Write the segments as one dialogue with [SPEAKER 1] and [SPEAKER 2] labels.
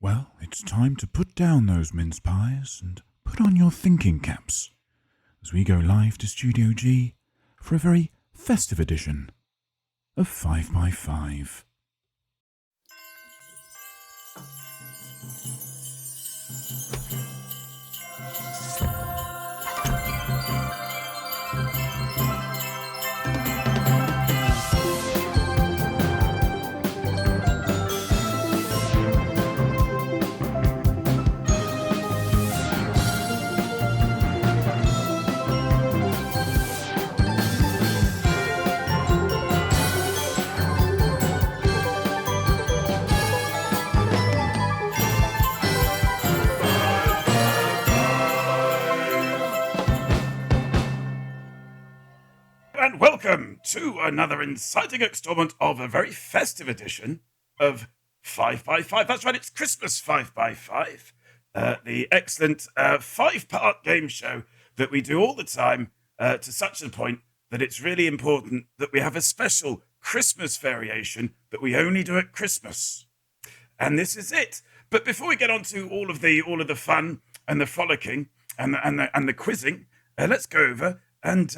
[SPEAKER 1] Well, it's time to put down those mince pies and put on your thinking caps as we go live to Studio G for a very festive edition of 5x5. And welcome to another exciting installment of a very festive edition of 5x5. That's right, it's Christmas 5x5, the excellent 5-part game show that we do all the time to such a point that it's really important that we have a special Christmas variation that we only do at Christmas. And this is it. But before we get on to all of the fun and the frolicking and the quizzing, let's go over and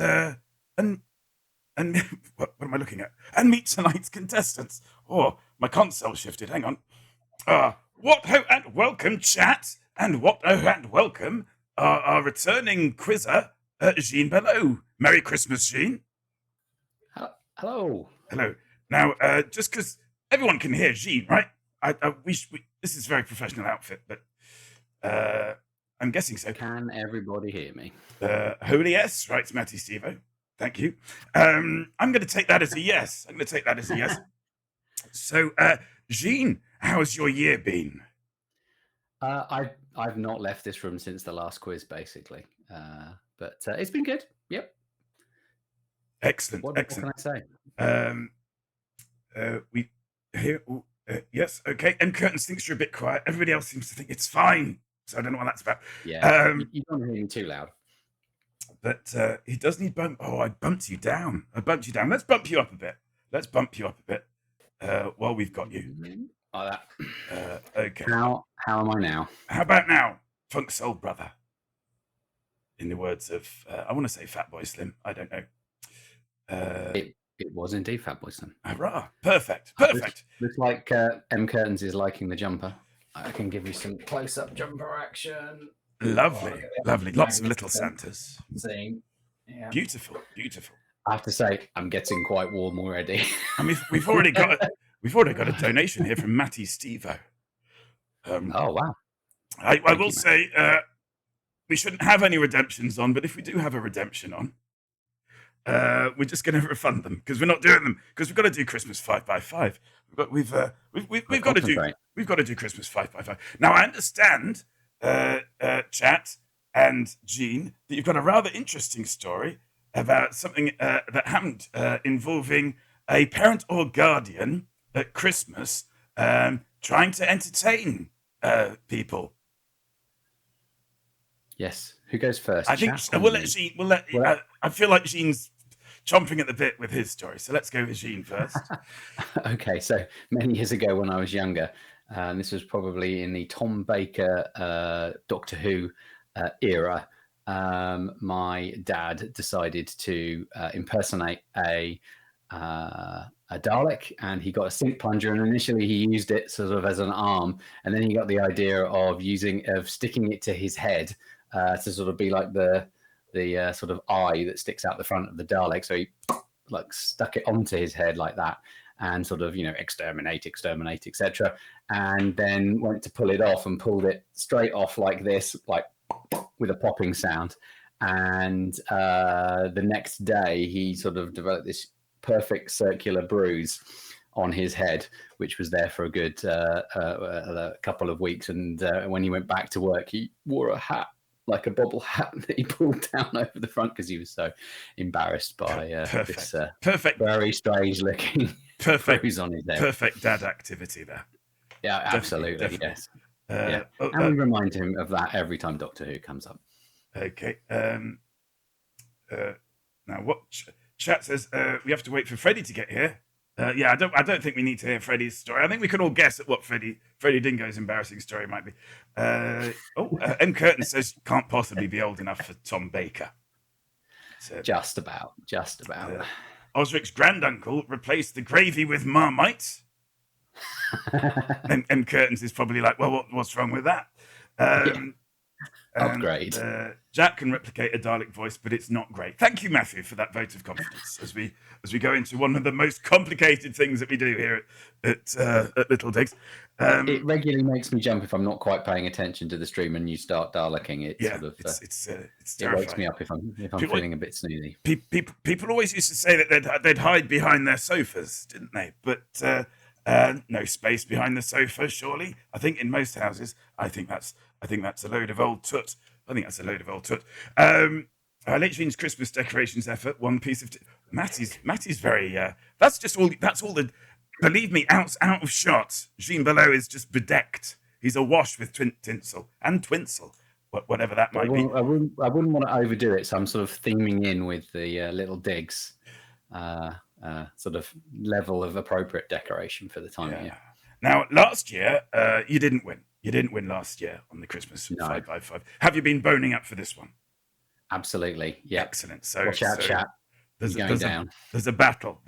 [SPEAKER 1] what am I looking at? And meet tonight's contestants. Oh, my console shifted. Hang on. What ho and welcome, chat, and what ho and welcome our returning quizzer, Jean Below. Merry Christmas, Jean.
[SPEAKER 2] Hello.
[SPEAKER 1] Hello. Now, just because everyone can hear Jean, right? This is a very professional outfit, but I'm guessing so.
[SPEAKER 2] Can everybody hear me?
[SPEAKER 1] Holy yes, writes Matty Stevo. Thank you. I'm going to take that as a yes. So, Jean, how's your year been?
[SPEAKER 2] I've not left this room since the last quiz, basically. But it's been good. Yep.
[SPEAKER 1] Excellent.
[SPEAKER 2] What can I
[SPEAKER 1] say? We here. Yes. Okay. And Curtains thinks you're a bit quiet. Everybody else seems to think it's fine. So I don't know what that's about.
[SPEAKER 2] Yeah. You don't hear me too loud.
[SPEAKER 1] But he does need bump. Oh, I bumped you down. Let's bump you up a bit. While we've got you.
[SPEAKER 2] Like that.
[SPEAKER 1] Okay.
[SPEAKER 2] How am I now?
[SPEAKER 1] How about now, Funk Soul Brother? In the words of, I want to say Fatboy Slim. I don't know.
[SPEAKER 2] It was indeed Fatboy Slim.
[SPEAKER 1] Hurrah! Perfect.
[SPEAKER 2] Looks like M. Curtains is liking the jumper. I can give you some close-up jumper action.
[SPEAKER 1] Lovely. Lots of little Santas.
[SPEAKER 2] Seeing. Yeah.
[SPEAKER 1] Beautiful.
[SPEAKER 2] I have to say, I'm getting quite warm already.
[SPEAKER 1] I mean, we've already got a donation here from Matty Stevo.
[SPEAKER 2] Oh wow!
[SPEAKER 1] I will say we shouldn't have any redemptions on, but if we do have a redemption on, we're just going to refund them because we're not doing them because we've got to do Christmas 5x5. But we've got to do Christmas 5x5. Now I understand, Chat and Jean, that you've got a rather interesting story about something that happened involving a parent or guardian at Christmas trying to entertain people.
[SPEAKER 2] Yes. Who goes first?
[SPEAKER 1] I think we'll let Jean. I feel like Jean's chomping at the bit with his story, so let's go with Jean first.
[SPEAKER 2] Okay, so many years ago when I was younger, and this was probably in the Tom Baker Doctor Who era, my dad decided to impersonate a Dalek, and he got a sink plunger, and initially he used it sort of as an arm, and then he got the idea of sticking it to his head to sort of be like the sort of eye that sticks out the front of the Dalek. So he like stuck it onto his head like that, and sort of exterminate, etc. And then went to pull it off and pulled it straight off like this, like with a popping sound. And the next day he sort of developed this perfect circular bruise on his head, which was there for a good couple of weeks. And when he went back to work, he wore a hat, like a bobble hat that he pulled down over the front because he was so embarrassed by this
[SPEAKER 1] perfect,
[SPEAKER 2] very strange looking bruise on his head.
[SPEAKER 1] Perfect dad activity there.
[SPEAKER 2] Yeah, absolutely. Definitely. Yes.
[SPEAKER 1] Yeah.
[SPEAKER 2] And we remind him of that every time Doctor Who comes up.
[SPEAKER 1] Okay. Now, what Chat says, we have to wait for Freddie to get here. Yeah, I don't think we need to hear Freddie's story. I think we can all guess at what Freddie Dingo's embarrassing story might be. M. Curtin says can't possibly be old enough for Tom Baker. So,
[SPEAKER 2] just about.
[SPEAKER 1] Osric's granduncle replaced the gravy with Marmite. and Curtains is probably like, well, what's wrong with that?
[SPEAKER 2] Upgrade.
[SPEAKER 1] Jack can replicate a Dalek voice, but it's not great. Thank you, Matthew, for that vote of confidence as we go into one of the most complicated things that we do here at Little Digs.
[SPEAKER 2] It regularly makes me jump if I'm not quite paying attention to the stream and you start Daleking.
[SPEAKER 1] It's
[SPEAKER 2] it wakes me up if I'm feeling a bit snoozy.
[SPEAKER 1] People always used to say that they'd hide behind their sofas, didn't they? But no space behind the sofa, surely. I think in most houses, I think that's a load of old tut. Late Jean's Christmas decorations effort. One piece of Matty's very. That's all the. Believe me, out of shot. Jean below is just bedecked. He's awash with tinsel and twinsel, whatever that might be.
[SPEAKER 2] I wouldn't want to overdo it, so I'm sort of theming in with the Little Digs sort of level of appropriate decoration for the time of year.
[SPEAKER 1] Now, last year, you didn't win. You didn't win last year on the Christmas 5x5. Have you been boning up for this one?
[SPEAKER 2] Absolutely. Yeah.
[SPEAKER 1] Excellent. So
[SPEAKER 2] watch out, chat. There's
[SPEAKER 1] a battle.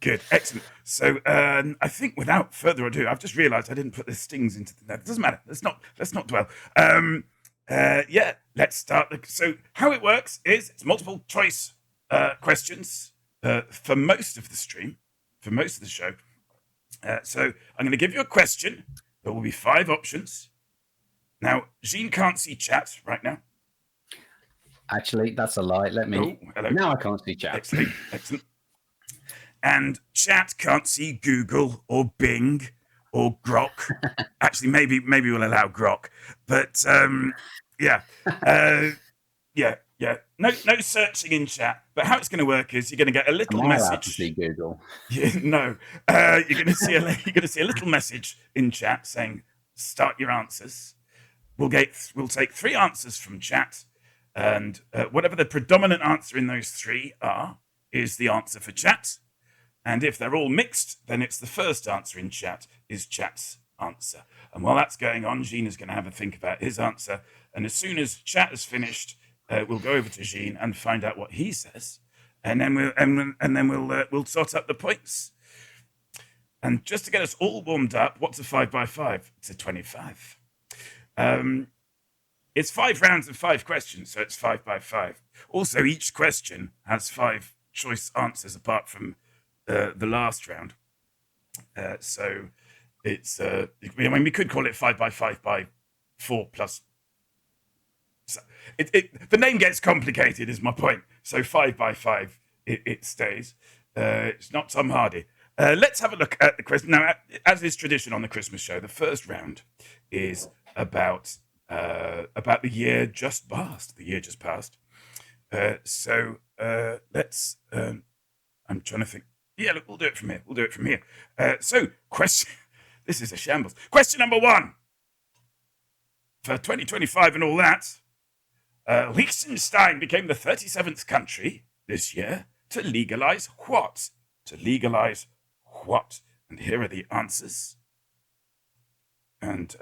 [SPEAKER 1] Good. Excellent. So I think without further ado, I've just realised I didn't put the stings into the net. It doesn't matter. Let's not dwell. Let's start. So how it works is it's multiple choice questions for most of the stream, for most of the show. So I'm going to give you a question. There will be 5 options. Now, Jean can't see chat right now.
[SPEAKER 2] Actually, that's a lie. Let me.
[SPEAKER 1] Oh, hello.
[SPEAKER 2] Now I can't see chat.
[SPEAKER 1] Excellent. And chat can't see Google or Bing or Grok. Actually, maybe we'll allow Grok. But No searching in chat. But how it's going to work is you're going to get a little message.
[SPEAKER 2] To see Google.
[SPEAKER 1] Yeah, no. You're going to see a little message in chat saying, "Start your answers." We'll take 3 answers from chat, and whatever the predominant answer in those 3 are is the answer for chat. And if they're all mixed, then it's the first answer in chat is chat's answer. And while that's going on, Jean is going to have a think about his answer. And as soon as chat is finished, we'll go over to Jean and find out what he says, and then we'll sort up the points. And just to get us all warmed up, what's a 5x5? It's a 25. It's 5 rounds of 5 questions, so it's 5x5. Also, each question has 5 choice answers apart from the last round. So it's we could call it 5x5 by 4 plus. So the name gets complicated, is my point. So 5x5, it stays. It's not Tom Hardy. Let's have a look at the question. Now, as is tradition on the Christmas show, the first round is about the year just passed. So let's. I'm trying to think. Yeah, look, we'll do it from here. So question. This is a shambles. Question number 1 for 2025 and all that. Liechtenstein became the 37th country this year to legalize what? And here are the answers. And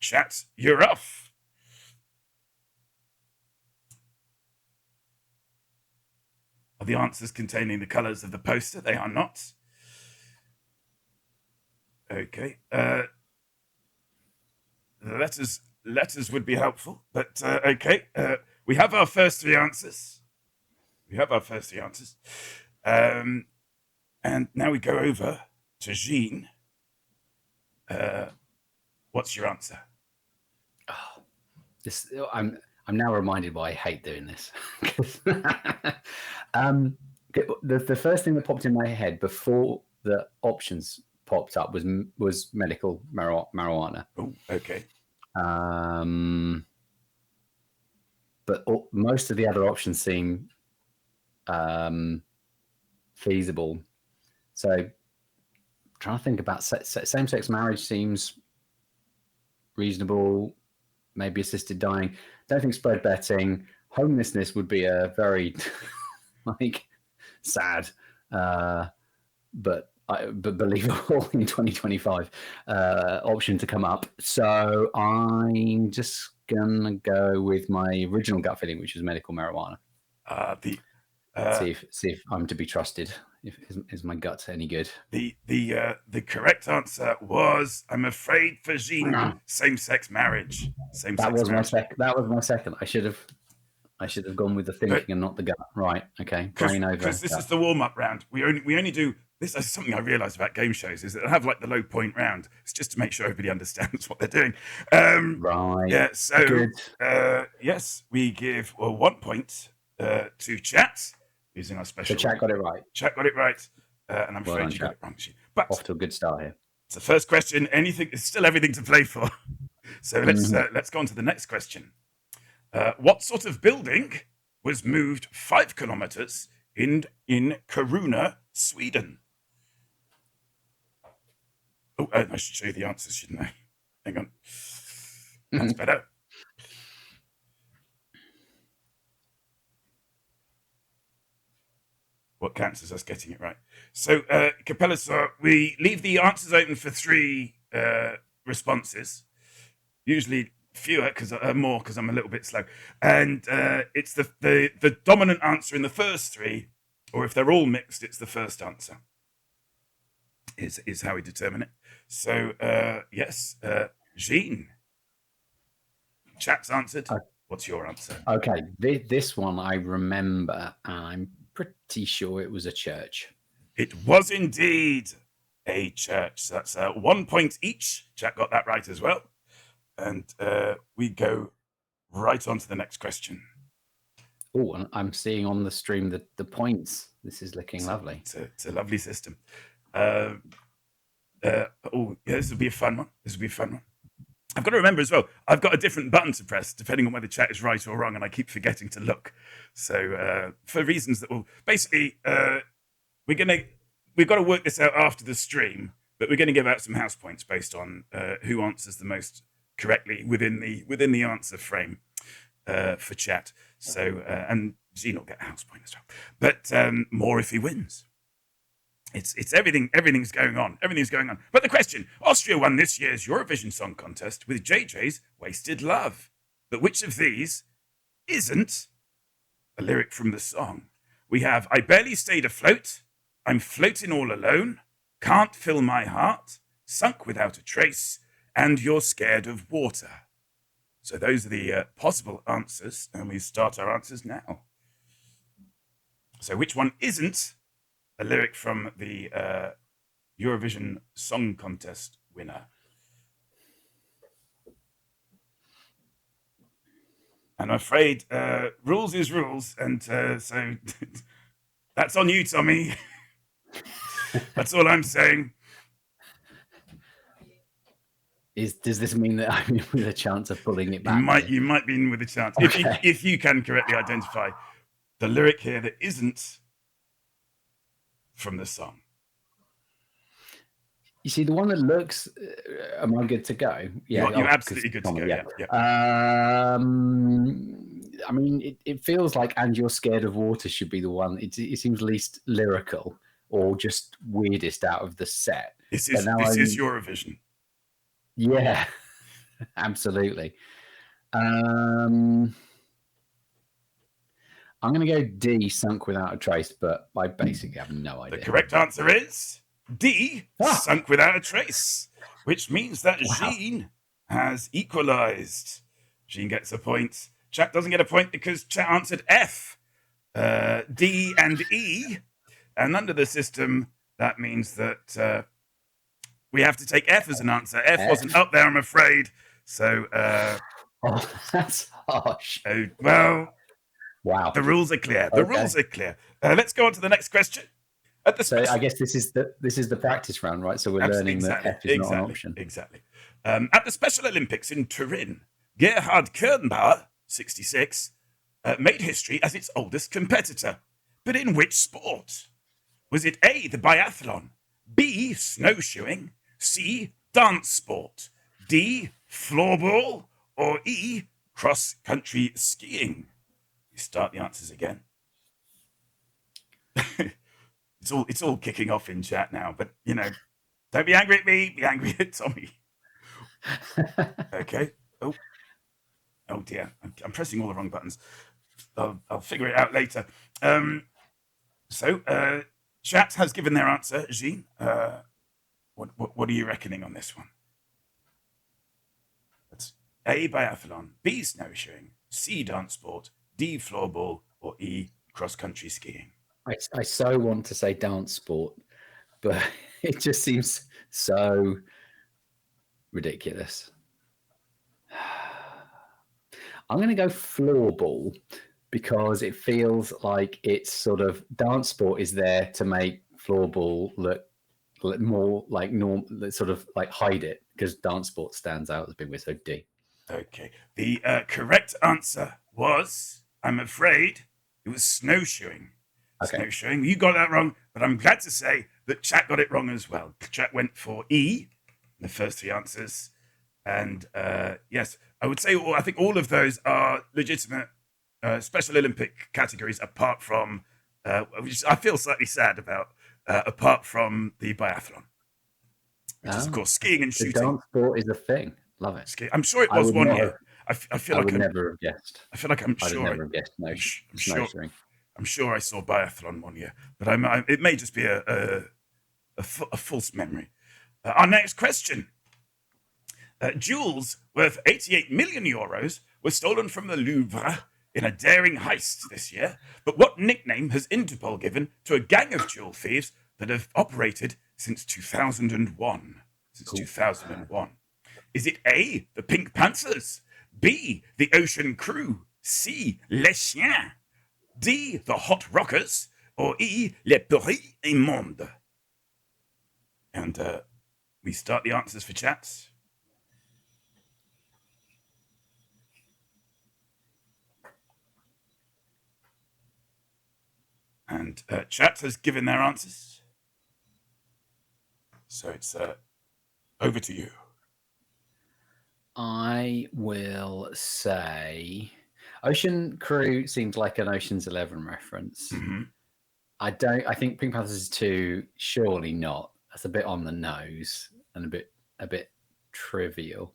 [SPEAKER 1] chat, you're off. Are the answers containing the colours of the poster? They are not. Okay. Letters would be helpful, but okay. We have our first 3 answers. And now we go over to Jean. What's your answer?
[SPEAKER 2] Oh, I'm now reminded why I hate doing this. The first thing that popped in my head before the options popped up was medical marijuana.
[SPEAKER 1] Oh, okay.
[SPEAKER 2] But most of the other options seem feasible. So trying to think about same-sex marriage seems reasonable. Maybe assisted dying. Don't think spread betting. Homelessness would be a very sad but believable in 2025 option to come up. So I'm just gonna go with my original gut feeling, which is medical marijuana. See if I'm to be trusted. Is my gut any good?
[SPEAKER 1] The correct answer was, I'm afraid for Jean, same-sex marriage.
[SPEAKER 2] That was my second. I should have gone with the thinking and not the gut. Right. Okay. Brain over.
[SPEAKER 1] Because this is the warm-up round. We only do this. Is something I realised about game shows is that they have like the low point round. It's just to make sure everybody understands what they're doing.
[SPEAKER 2] Right.
[SPEAKER 1] Yeah. So yes, we give 1 point to chat using our special.
[SPEAKER 2] So chat got it right.
[SPEAKER 1] Chat got it right, and I'm afraid you got it wrong. But
[SPEAKER 2] off to a good start here.
[SPEAKER 1] It's the first question. It's still everything to play for. So let's go on to the next question. What sort of building was moved 5 kilometers in Kiruna, Sweden? Oh, I should show you the answers, shouldn't I? Hang on. That's better. What counts as us getting it right? So, Capella, we leave the answers open for 3 responses. Usually fewer because I'm a little bit slow, and it's the dominant answer in the first 3, or if they're all mixed, it's the first answer. Is how we determine it. So yes, Jean, chat's answered. What's your answer?
[SPEAKER 2] Okay, this one I remember, and I'm pretty sure it was a church.
[SPEAKER 1] It was indeed a church. So that's 1 point each. Chat got that right as well. And we go right on to the next question.
[SPEAKER 2] Oh, and I'm seeing on the stream the points. This is looking lovely.
[SPEAKER 1] It's a lovely system. Oh, yeah, this will be a fun one. I've got to remember as well, I've got a different button to press depending on whether chat is right or wrong, and I keep forgetting to look. So for reasons that will basically, we've got to work this out after the stream, but we're going to give out some house points based on who answers the most correctly within the answer frame for chat. So and Gene will get a house point as well, but more if he wins. It's everything's going on. But the question: Austria won this year's Eurovision Song Contest with JJ's "Wasted Love," but which of these isn't a lyric from the song? We have "I barely stayed afloat," "I'm floating all alone," "Can't fill my heart," "Sunk without a trace," and "You're scared of water." So those are the possible answers, and we start our answers now. So which one isn't a lyric from the Eurovision Song Contest winner? And I'm afraid rules is rules, and so that's on you, Tommy. That's all I'm saying.
[SPEAKER 2] Does this mean that I'm in with a chance of pulling it back?
[SPEAKER 1] You might be in with a chance.
[SPEAKER 2] Okay.
[SPEAKER 1] If you can correctly identify the lyric here that isn't from the song.
[SPEAKER 2] You see, the one that looks, am I good to go?
[SPEAKER 1] Yeah, you're absolutely good to go. Yeah.
[SPEAKER 2] I mean, it feels like "And You're Scared of Water" should be the one. It seems least lyrical or just weirdest out of the set.
[SPEAKER 1] This is Eurovision.
[SPEAKER 2] Yeah, absolutely. I'm going to go D, "Sunk Without a Trace," but I basically have no idea.
[SPEAKER 1] The correct answer is D, "Sunk Without a Trace," which means that Jean has equalized. Jean gets a point. Chat doesn't get a point because chat answered F, D, and E. And under the system, that means that we have to take F as an answer. F wasn't up there, I'm afraid. So,
[SPEAKER 2] that's harsh.
[SPEAKER 1] Oh, well,
[SPEAKER 2] wow.
[SPEAKER 1] The rules are clear. Rules are clear. Let's go on to the next question.
[SPEAKER 2] So I guess this is the practice round, right? So we're learning that F is not an option.
[SPEAKER 1] Exactly. At the Special Olympics in Turin, Gerhard Kernbauer, 66, made history as its oldest competitor. But in which sport? Was it A, the biathlon, B, snowshoeing, C, dance sport, D, floorball, or E, cross-country skiing? We start the answers again. It's all kicking off in chat now, but don't be angry at me. Be angry at Tommy. Okay. Oh dear. I'm pressing all the wrong buttons. I'll figure it out later. So chat has given their answer. Jean, what are you reckoning on this one? That's A, biathlon, B, snowshoeing, C, dance sport, D, floorball, or E, cross-country skiing.
[SPEAKER 2] I so want to say dance sport, but it just seems so ridiculous. I'm going to go floorball because it feels like it's sort of dance sport is there to make floorball look more like normal, sort of like hide it, because dance sport stands out as being so D.
[SPEAKER 1] Okay. The correct answer was, I'm afraid, it was snowshoeing.
[SPEAKER 2] Okay.
[SPEAKER 1] Snowshoeing. You got that wrong, but I'm glad to say that chat got it wrong as well. Chat went for E, the first three answers. And yes, I would say, I think all of those are legitimate Special Olympic categories, apart from, which I feel slightly sad about, apart from the biathlon, which is, of course, skiing and shooting.
[SPEAKER 2] Dance sport is a thing. Love it.
[SPEAKER 1] I'm sure it was one year. I feel like
[SPEAKER 2] I would never have guessed.
[SPEAKER 1] I feel like I'm sure.
[SPEAKER 2] I would never have guessed snowshoeing.
[SPEAKER 1] I'm sure I saw biathlon one year, but it may just be a false memory. Our next question. Jewels worth 88 million euros were stolen from the Louvre in a daring heist this year. But what nickname has Interpol given to a gang of jewel thieves that have operated since 2001? Since 2001. Is it A, the Pink Panthers, B, the Ocean Crew, C, Les Chiens, D, the Hot Rockers, or E, Les Paris Immondes? And we start the answers for chats. And chat has given their answers. So it's over to you.
[SPEAKER 2] I will say Ocean Crew seems like an Ocean's 11 reference.
[SPEAKER 1] Mm-hmm.
[SPEAKER 2] I think Pink Panthers is 2, surely not. That's a bit on the nose and a bit trivial.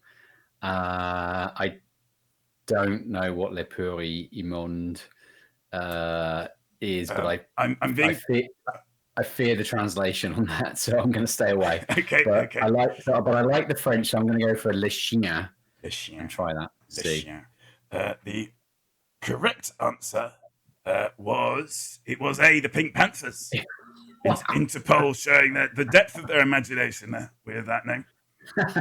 [SPEAKER 2] I don't know what Le Pourri Immonde is, but I fear the translation on that, so I'm going to stay away.
[SPEAKER 1] Okay.
[SPEAKER 2] I like the French, so I'm going to go for Le Chien.
[SPEAKER 1] Le Chien.
[SPEAKER 2] And try that.
[SPEAKER 1] Le Chien. The correct answer was A, the Pink Panthers. Interpol showing the depth of their imagination there with that name.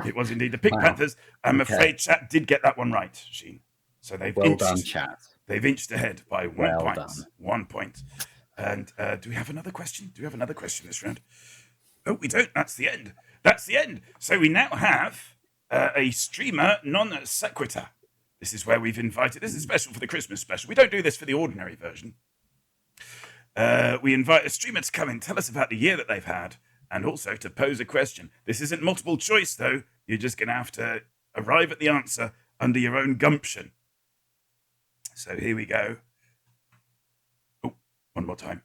[SPEAKER 1] It was indeed the Pink Panthers. I'm afraid chat did get that one right, Sheen. So they've
[SPEAKER 2] done, chat.
[SPEAKER 1] They've inched ahead by 1 point.
[SPEAKER 2] Done.
[SPEAKER 1] 1 point. And do we have another question? Do we have another question this round? Oh, we don't. That's the end. So we now have a streamer non sequitur. This is where we've invited. This is special for the Christmas special. We don't do this for the ordinary version. We invite a streamer to come in, tell us about the year that they've had, and also to pose a question. This isn't multiple choice, though. You're just going to have to arrive at the answer under your own gumption. So here we go. Oh, one more time.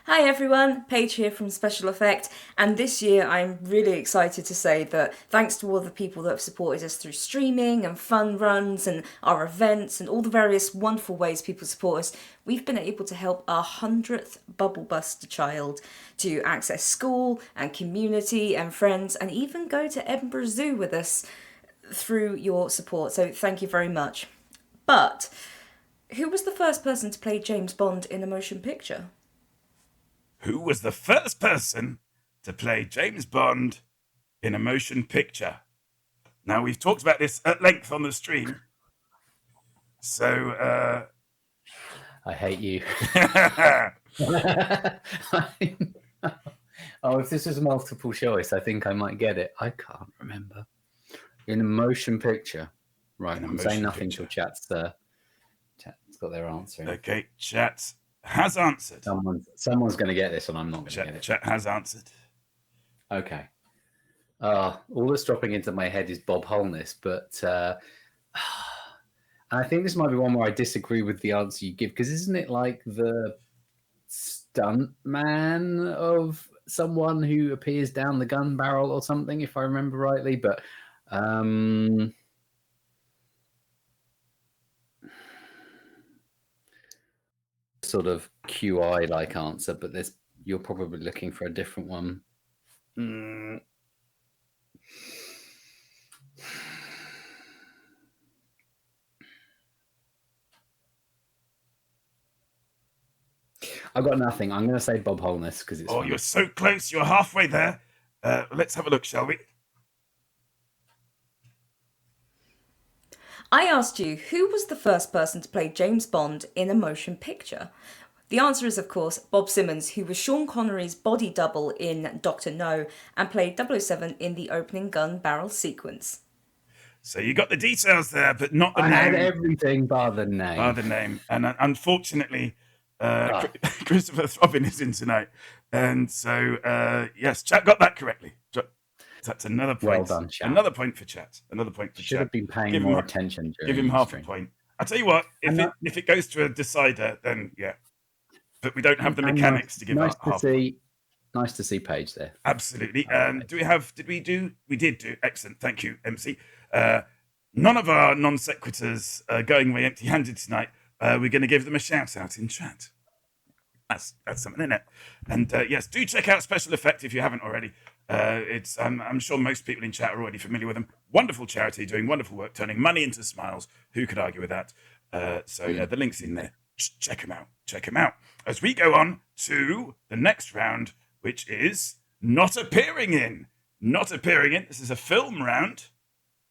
[SPEAKER 3] Hi everyone, Paige here from Special Effect, and this year I'm really excited to say that thanks to all the people that have supported us through streaming and fun runs and our events and all the various wonderful ways people support us, we've been able to help our 100th Bubble Buster child to access school and community and friends and even go to Edinburgh Zoo with us through your support, so thank you very much. But who was the first person to play James Bond in a motion picture?
[SPEAKER 1] Who was the first person to play James Bond in a motion picture? Now, we've talked about this at length on the stream. So,
[SPEAKER 2] I hate you. Oh, if this was multiple choice, I think I might get it. I can't remember. In a motion picture. Right, I'm saying nothing till chat's got their answer.
[SPEAKER 1] Okay, chat has answered.
[SPEAKER 2] Someone's going to get this, and I'm not going to get it.
[SPEAKER 1] Chat has answered.
[SPEAKER 2] Okay. All that's dropping into my head is Bob Holness, but I think this might be one where I disagree with the answer you give, because isn't it like the stunt man of someone who appears down the gun barrel or something, if I remember rightly. But sort of QI like answer, but you're probably looking for a different one. I've got nothing. I'm going to say Bob Holness because it's.
[SPEAKER 1] Oh, you're so close. You're halfway there. Let's have a look, shall we?
[SPEAKER 3] I asked you who was the first person to play James Bond in a motion picture. The answer is, of course, Bob Simmons, who was Sean Connery's body double in Dr. No and played 007 in the opening gun barrel sequence.
[SPEAKER 1] So you got the details there, but not the name.
[SPEAKER 2] I had everything bar the name.
[SPEAKER 1] Bar the name. And unfortunately, Christopher Throbbing is in tonight. And so, yes, chat got that correctly. That's another point.
[SPEAKER 2] Well done, chat.
[SPEAKER 1] Another point for chat. Another point for
[SPEAKER 2] Should
[SPEAKER 1] chat.
[SPEAKER 2] have been paying more attention.
[SPEAKER 1] Give him half a point. I'll tell you what, if it goes to a decider, then yeah. But we don't have the mechanics to give out half.
[SPEAKER 2] Nice to see Paige there.
[SPEAKER 1] Absolutely. We did do. Excellent. Thank you, MC. None of our non sequiturs going away empty handed tonight. We're going to give them a shout out in chat. That's something, isn't it? And yes, do check out Special Effect if you haven't already. I'm sure most people in chat are already familiar with them. Wonderful charity doing wonderful work, turning money into smiles. Who could argue with that? So the link's in there. Check them out. Check them out. As we go on to the next round, which is not appearing in. Not appearing in. This is a film round.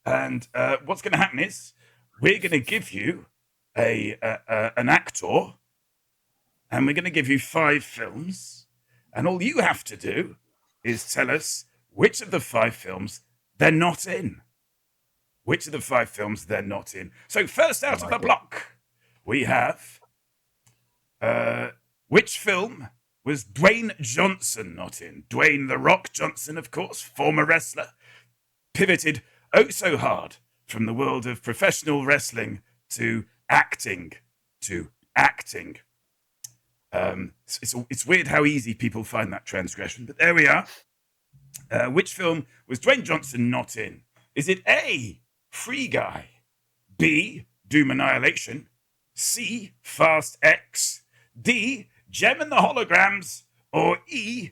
[SPEAKER 1] And what's going to happen is we're going to give you an actor, and we're going to give you 5 films. And all you have to do is tell us which of the 5 films they're not in. Which of the 5 films they're not in. So first out of the block, we have which film was Dwayne Johnson not in? Dwayne "The Rock" Johnson, of course, former wrestler, pivoted oh so hard from the world of professional wrestling to acting. It's weird how easy people find that transgression, but there we are. Which film was Dwayne Johnson not in? Is it A, Free Guy, B, Doom Annihilation, C, Fast X, D, Gem and the Holograms, or E,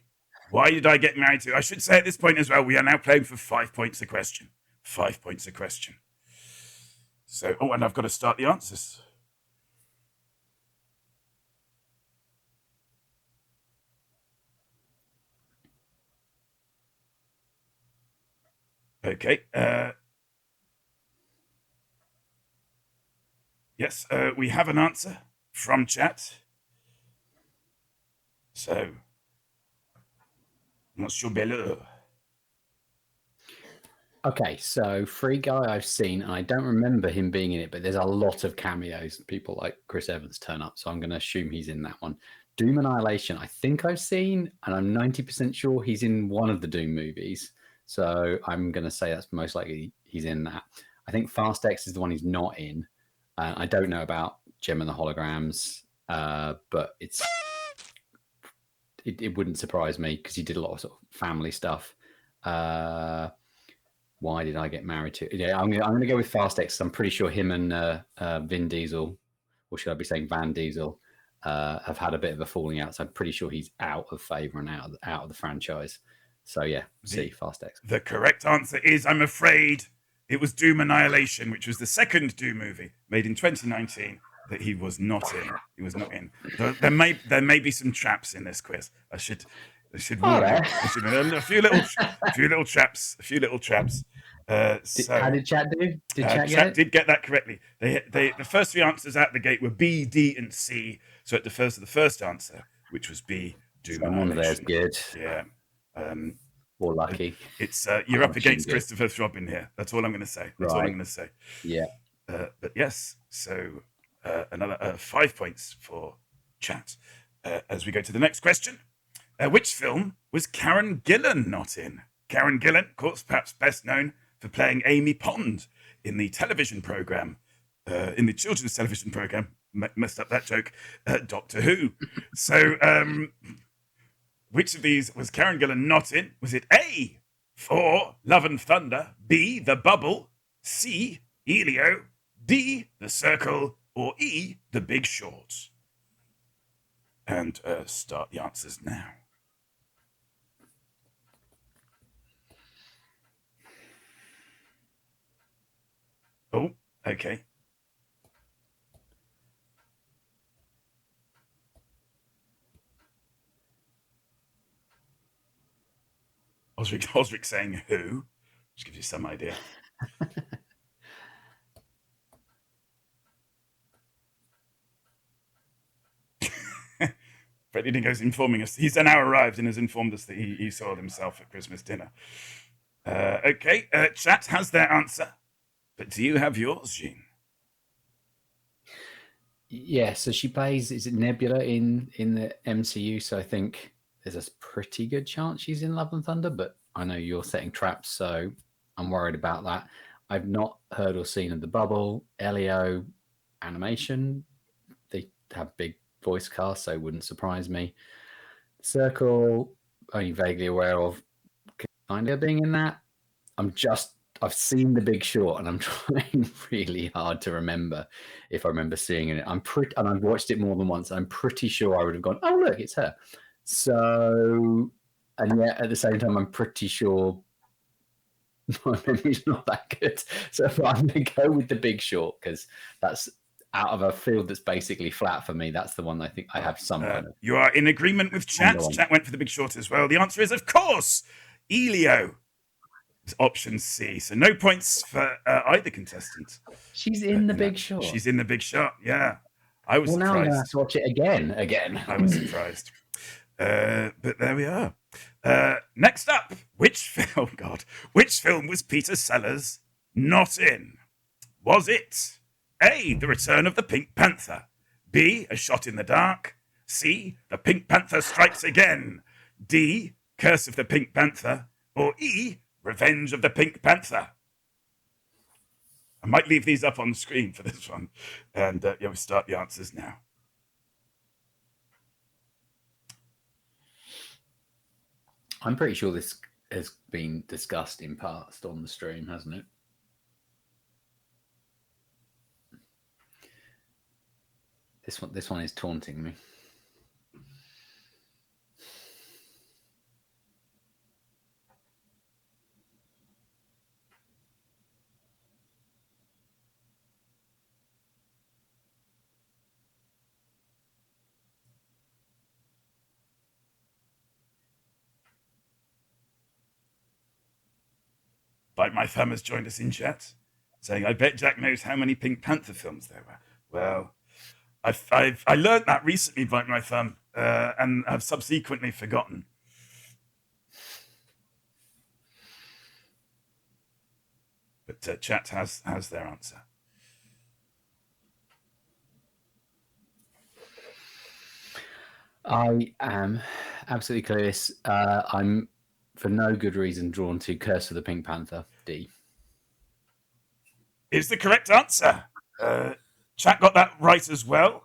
[SPEAKER 1] Why Did I Get Married To? I should say at this point as well, we are now playing for 5 points a question. 5 points a question. So, and I've got to start the answers. Okay. Yes, we have an answer from chat. So, Monsieur Belleux.
[SPEAKER 2] Okay, so Free Guy I've seen, and I don't remember him being in it, but there's a lot of cameos. People like Chris Evans turn up, so I'm going to assume he's in that one. Doom Annihilation, I think I've seen, and I'm 90% sure he's in one of the Doom movies. So I'm going to say that's most likely he's in that. I think Fast X is the one he's not in. I don't know about Gem and the Holograms, but it wouldn't surprise me because he did a lot of sort of family stuff. Why Did I Get Married To? Yeah, I'm going to go with Fast X. I'm pretty sure him and Vin Diesel, or should I be saying Van Diesel, have had a bit of a falling out. So I'm pretty sure he's out of favor and out of the franchise. So yeah, C, Fast X.
[SPEAKER 1] The correct answer is, I'm afraid, it was Doom Annihilation, which was the second Doom movie made in 2019 that he was not in. He was not in. There may be some traps in this quiz. I should warn you. A few little traps.
[SPEAKER 2] How did chat do?
[SPEAKER 1] Chat did get that correctly. The first 3 answers out the gate were B, D, and C. So it defers to the first answer, which was B, Doom Annihilation.
[SPEAKER 2] There's good.
[SPEAKER 1] Yeah.
[SPEAKER 2] Or lucky.
[SPEAKER 1] It's you're up against Christopher Throbbing here. That's all I'm going to say. That's all I'm going to say.
[SPEAKER 2] Yeah.
[SPEAKER 1] But yes, so another 5 points for chat. As we go to the next question, which film was Karen Gillan not in? Karen Gillan, of course, perhaps best known for playing Amy Pond in the television program, in the children's television program messed up that joke. Doctor Who. So, which of these was Karen Gillan not in? Was it A, Thor, Love and Thunder, B, The Bubble, C, Elio, D, The Circle, or E, The Big Short? And start the answers now. Oh, okay. Osric saying who, which gives you some idea. Freddie Dingo's informing us. He's now arrived and has informed us that he saw himself at Christmas dinner. Okay, chat has their answer. But do you have yours, Jean?
[SPEAKER 2] Yeah, so she plays, is it Nebula in the MCU? So I think there's a pretty good chance she's in Love and Thunder, but I know you're setting traps, so I'm worried about that. I've not heard or seen of The Bubble, Elio, animation. They have big voice casts, so it wouldn't surprise me. Circle, only vaguely aware of kind of being in that. I've seen The Big Short, and I'm trying really hard to remember if I remember seeing it. And I've watched it more than once. I'm pretty sure I would have gone, oh look, it's her. So, and yet at the same time, I'm pretty sure my memory's not that good. So I'm going to go with The Big Short because that's out of a field that's basically flat for me. That's the one I think I have some kind of.
[SPEAKER 1] You are in agreement with chat. Chat went for The Big Short as well. The answer is, of course, Elio. Option C. So no points for either contestant.
[SPEAKER 2] She's in The Big Short.
[SPEAKER 1] She's in The Big Short, yeah. I was surprised.
[SPEAKER 2] Now I'm going to have to watch it again.
[SPEAKER 1] I was surprised. But there we are. Next up, which film was Peter Sellers not in? Was it A, The Return of the Pink Panther, B, A Shot in the Dark, C, The Pink Panther Strikes Again, D, Curse of the Pink Panther, or E, Revenge of the Pink Panther? I might leave these up on the screen for this one. And we'll start the answers now.
[SPEAKER 2] I'm pretty sure this has been discussed in past on the stream, hasn't it? This one is taunting me.
[SPEAKER 1] Bite My Thumb has joined us in chat, saying, I bet Jack knows how many Pink Panther films there were. Well, I learned that recently, Bite My Thumb, and have subsequently forgotten. But chat has their answer.
[SPEAKER 2] I am absolutely clear. I'm, for no good reason, drawn to Curse of the Pink Panther, D.
[SPEAKER 1] Is the correct answer. Chat got that right as well.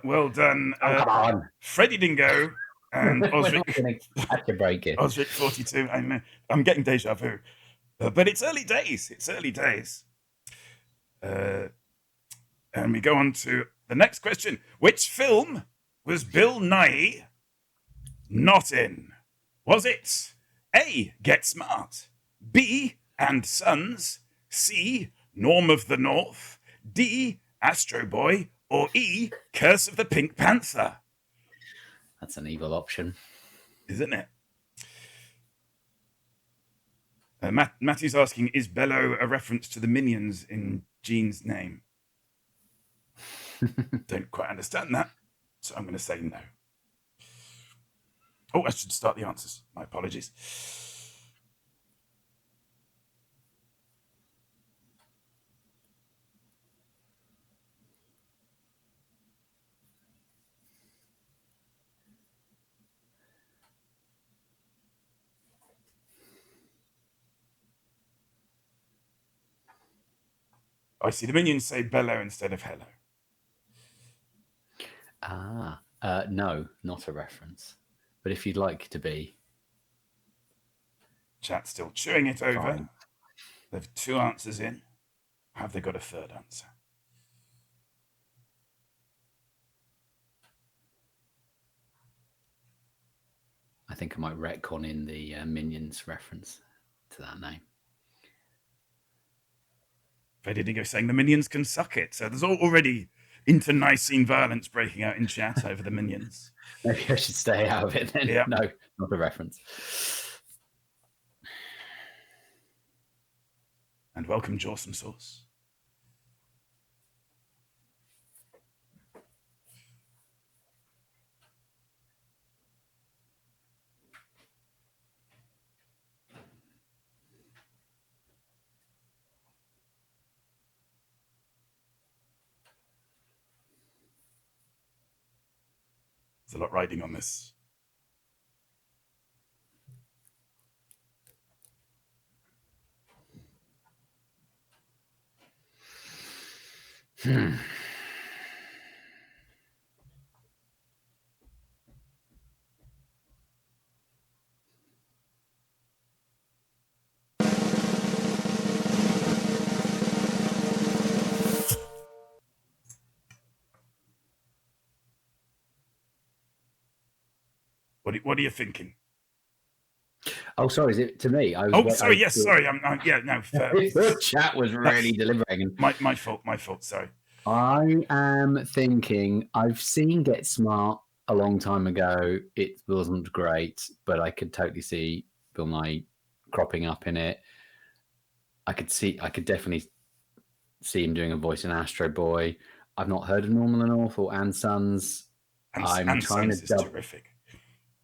[SPEAKER 1] Well done.
[SPEAKER 2] Come on.
[SPEAKER 1] Freddie Dingo and Osric.
[SPEAKER 2] Catch a break here.
[SPEAKER 1] Osric 42. I know. I'm getting deja vu. But it's early days. And we go on to the next question. Which film was Bill Nighy not in? Was it A, Get Smart, B, And Sons, C, Norm of the North, D, Astro Boy, or E, Curse of the Pink Panther?
[SPEAKER 2] That's an evil option.
[SPEAKER 1] Isn't it? Matthew's asking, is Bello a reference to the Minions in Jean's name? Don't quite understand that, so I'm going to say no. Oh, I should start the answers. My apologies. I see the Minions say Bello instead of hello.
[SPEAKER 2] No, not a reference. But if you'd like to be.
[SPEAKER 1] Chat's still chewing it over.
[SPEAKER 2] Fine.
[SPEAKER 1] They've 2 answers in. Have they got a third answer?
[SPEAKER 2] I think I might retcon in the Minions reference to that name.
[SPEAKER 1] Indigo saying the Minions can suck it. So there's already internecine violence breaking out in chat over the Minions.
[SPEAKER 2] Maybe I should stay out of it then.
[SPEAKER 1] Yeah.
[SPEAKER 2] No, not a reference.
[SPEAKER 1] And welcome, Jawsome Sauce. There's a lot riding on this. What are you thinking?
[SPEAKER 2] Oh, sorry, is it to me?
[SPEAKER 1] Sorry.
[SPEAKER 2] The chat was really deliberating.
[SPEAKER 1] My fault. Sorry.
[SPEAKER 2] I am thinking I've seen Get Smart a long time ago. It wasn't great, but I could totally see Bill Nye cropping up in it. I could definitely see him doing a voice in Astro Boy. I've not heard of Norman the North or Anne Sons.
[SPEAKER 1] Anne Sons is terrific.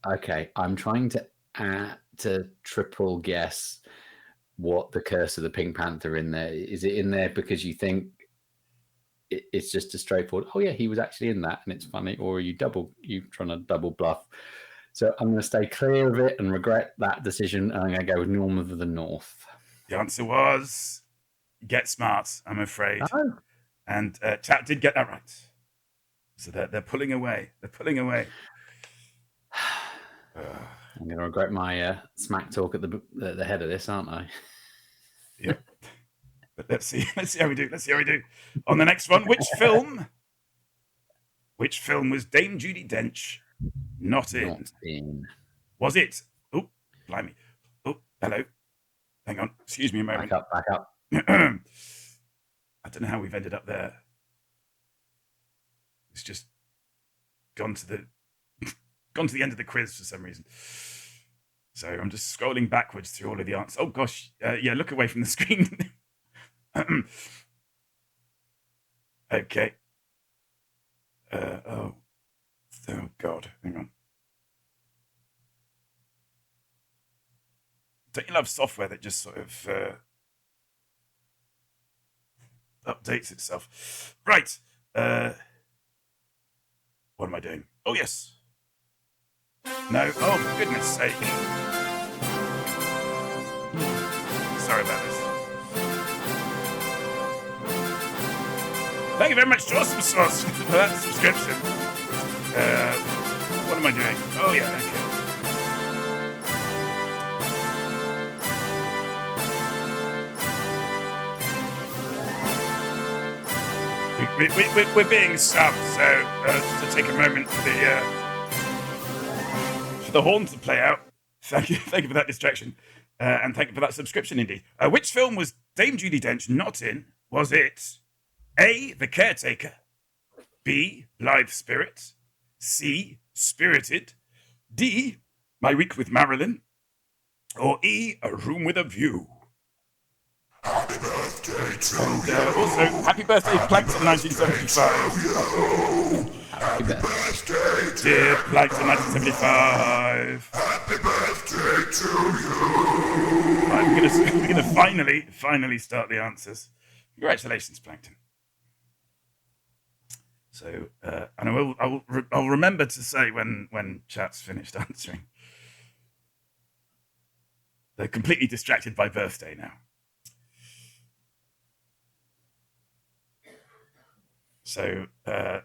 [SPEAKER 2] Okay, I'm trying to triple guess what the Curse of the Pink Panther in there. Is it in there because you think it's just a straightforward, oh yeah, he was actually in that and it's funny, or are you trying to double bluff? So I'm going to stay clear of it and regret that decision, and I'm going to go with Norman of the North.
[SPEAKER 1] The answer was Get Smart, I'm afraid.
[SPEAKER 2] Oh.
[SPEAKER 1] And chat did get that right. So they're pulling away.
[SPEAKER 2] I'm going to regret my smack talk at the head of this, aren't I?
[SPEAKER 1] Yep. But let's see how we do. On the next one, which film was Dame Judi Dench not in? Was it? Oh, blimey. Oh, hello. Hang on. Excuse me a moment.
[SPEAKER 2] Back up.
[SPEAKER 1] I don't know how we've ended up there. It's just gone to the end of the quiz for some reason. So I'm just scrolling backwards through all of the answers. Oh gosh, yeah, look away from the screen. Okay. Oh God, hang on. Don't you love software that just sort of updates itself? Right. What am I doing? Oh, yes. No. Oh, for goodness sake. Sorry about this. Thank you very much, Jawsome Sauce, for that subscription. What am I doing? Oh, yeah, okay. We're being subbed, so just to take a moment for the horn to play out. Thank you for that distraction, and thank you for that subscription, indeed. Which film was Dame Judi Dench not in? Was it A, The Caretaker, B, Live Spirit, C, Spirited, D, My Week with Marilyn, or E, A Room with a View? Happy birthday to you. Also, happy birthday, Plankton 1975.
[SPEAKER 2] Happy birthday,
[SPEAKER 1] dear Plankton 1975.
[SPEAKER 4] Happy birthday to you.
[SPEAKER 1] We're gonna finally start the answers. Congratulations, Plankton. So, and I'll remember to say when chat's finished answering. They're completely distracted by birthday now. So,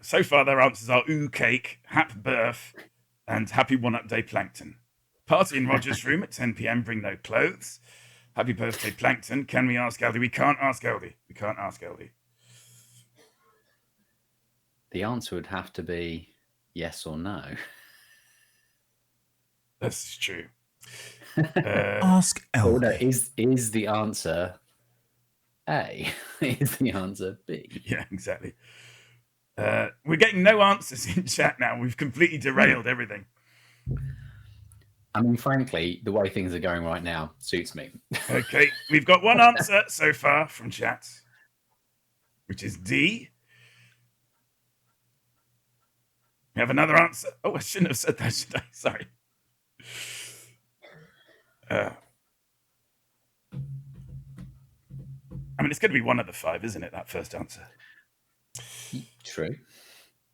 [SPEAKER 1] so far their answers are ooh cake, hap birth, and happy one-up day plankton. Party in Roger's room at 10 p.m. Bring no clothes. Happy birthday plankton. Can we ask Aldi? We can't ask Aldi. We can't ask Aldi.
[SPEAKER 2] The answer would have to be yes or no.
[SPEAKER 1] This is true.
[SPEAKER 5] Ask
[SPEAKER 2] Oh, no,
[SPEAKER 5] Ellie.
[SPEAKER 2] is the answer A? Is the answer B?
[SPEAKER 1] Yeah, exactly. We're getting no answers in chat now. We've completely derailed everything.
[SPEAKER 2] I mean, frankly, the way things are going right now suits me.
[SPEAKER 1] Okay, we've got one answer so far from chat, which is D. We have another answer. Oh, I shouldn't have said that, should I? Sorry. I mean, it's going to be one of the 5, isn't it, that first answer?
[SPEAKER 2] True.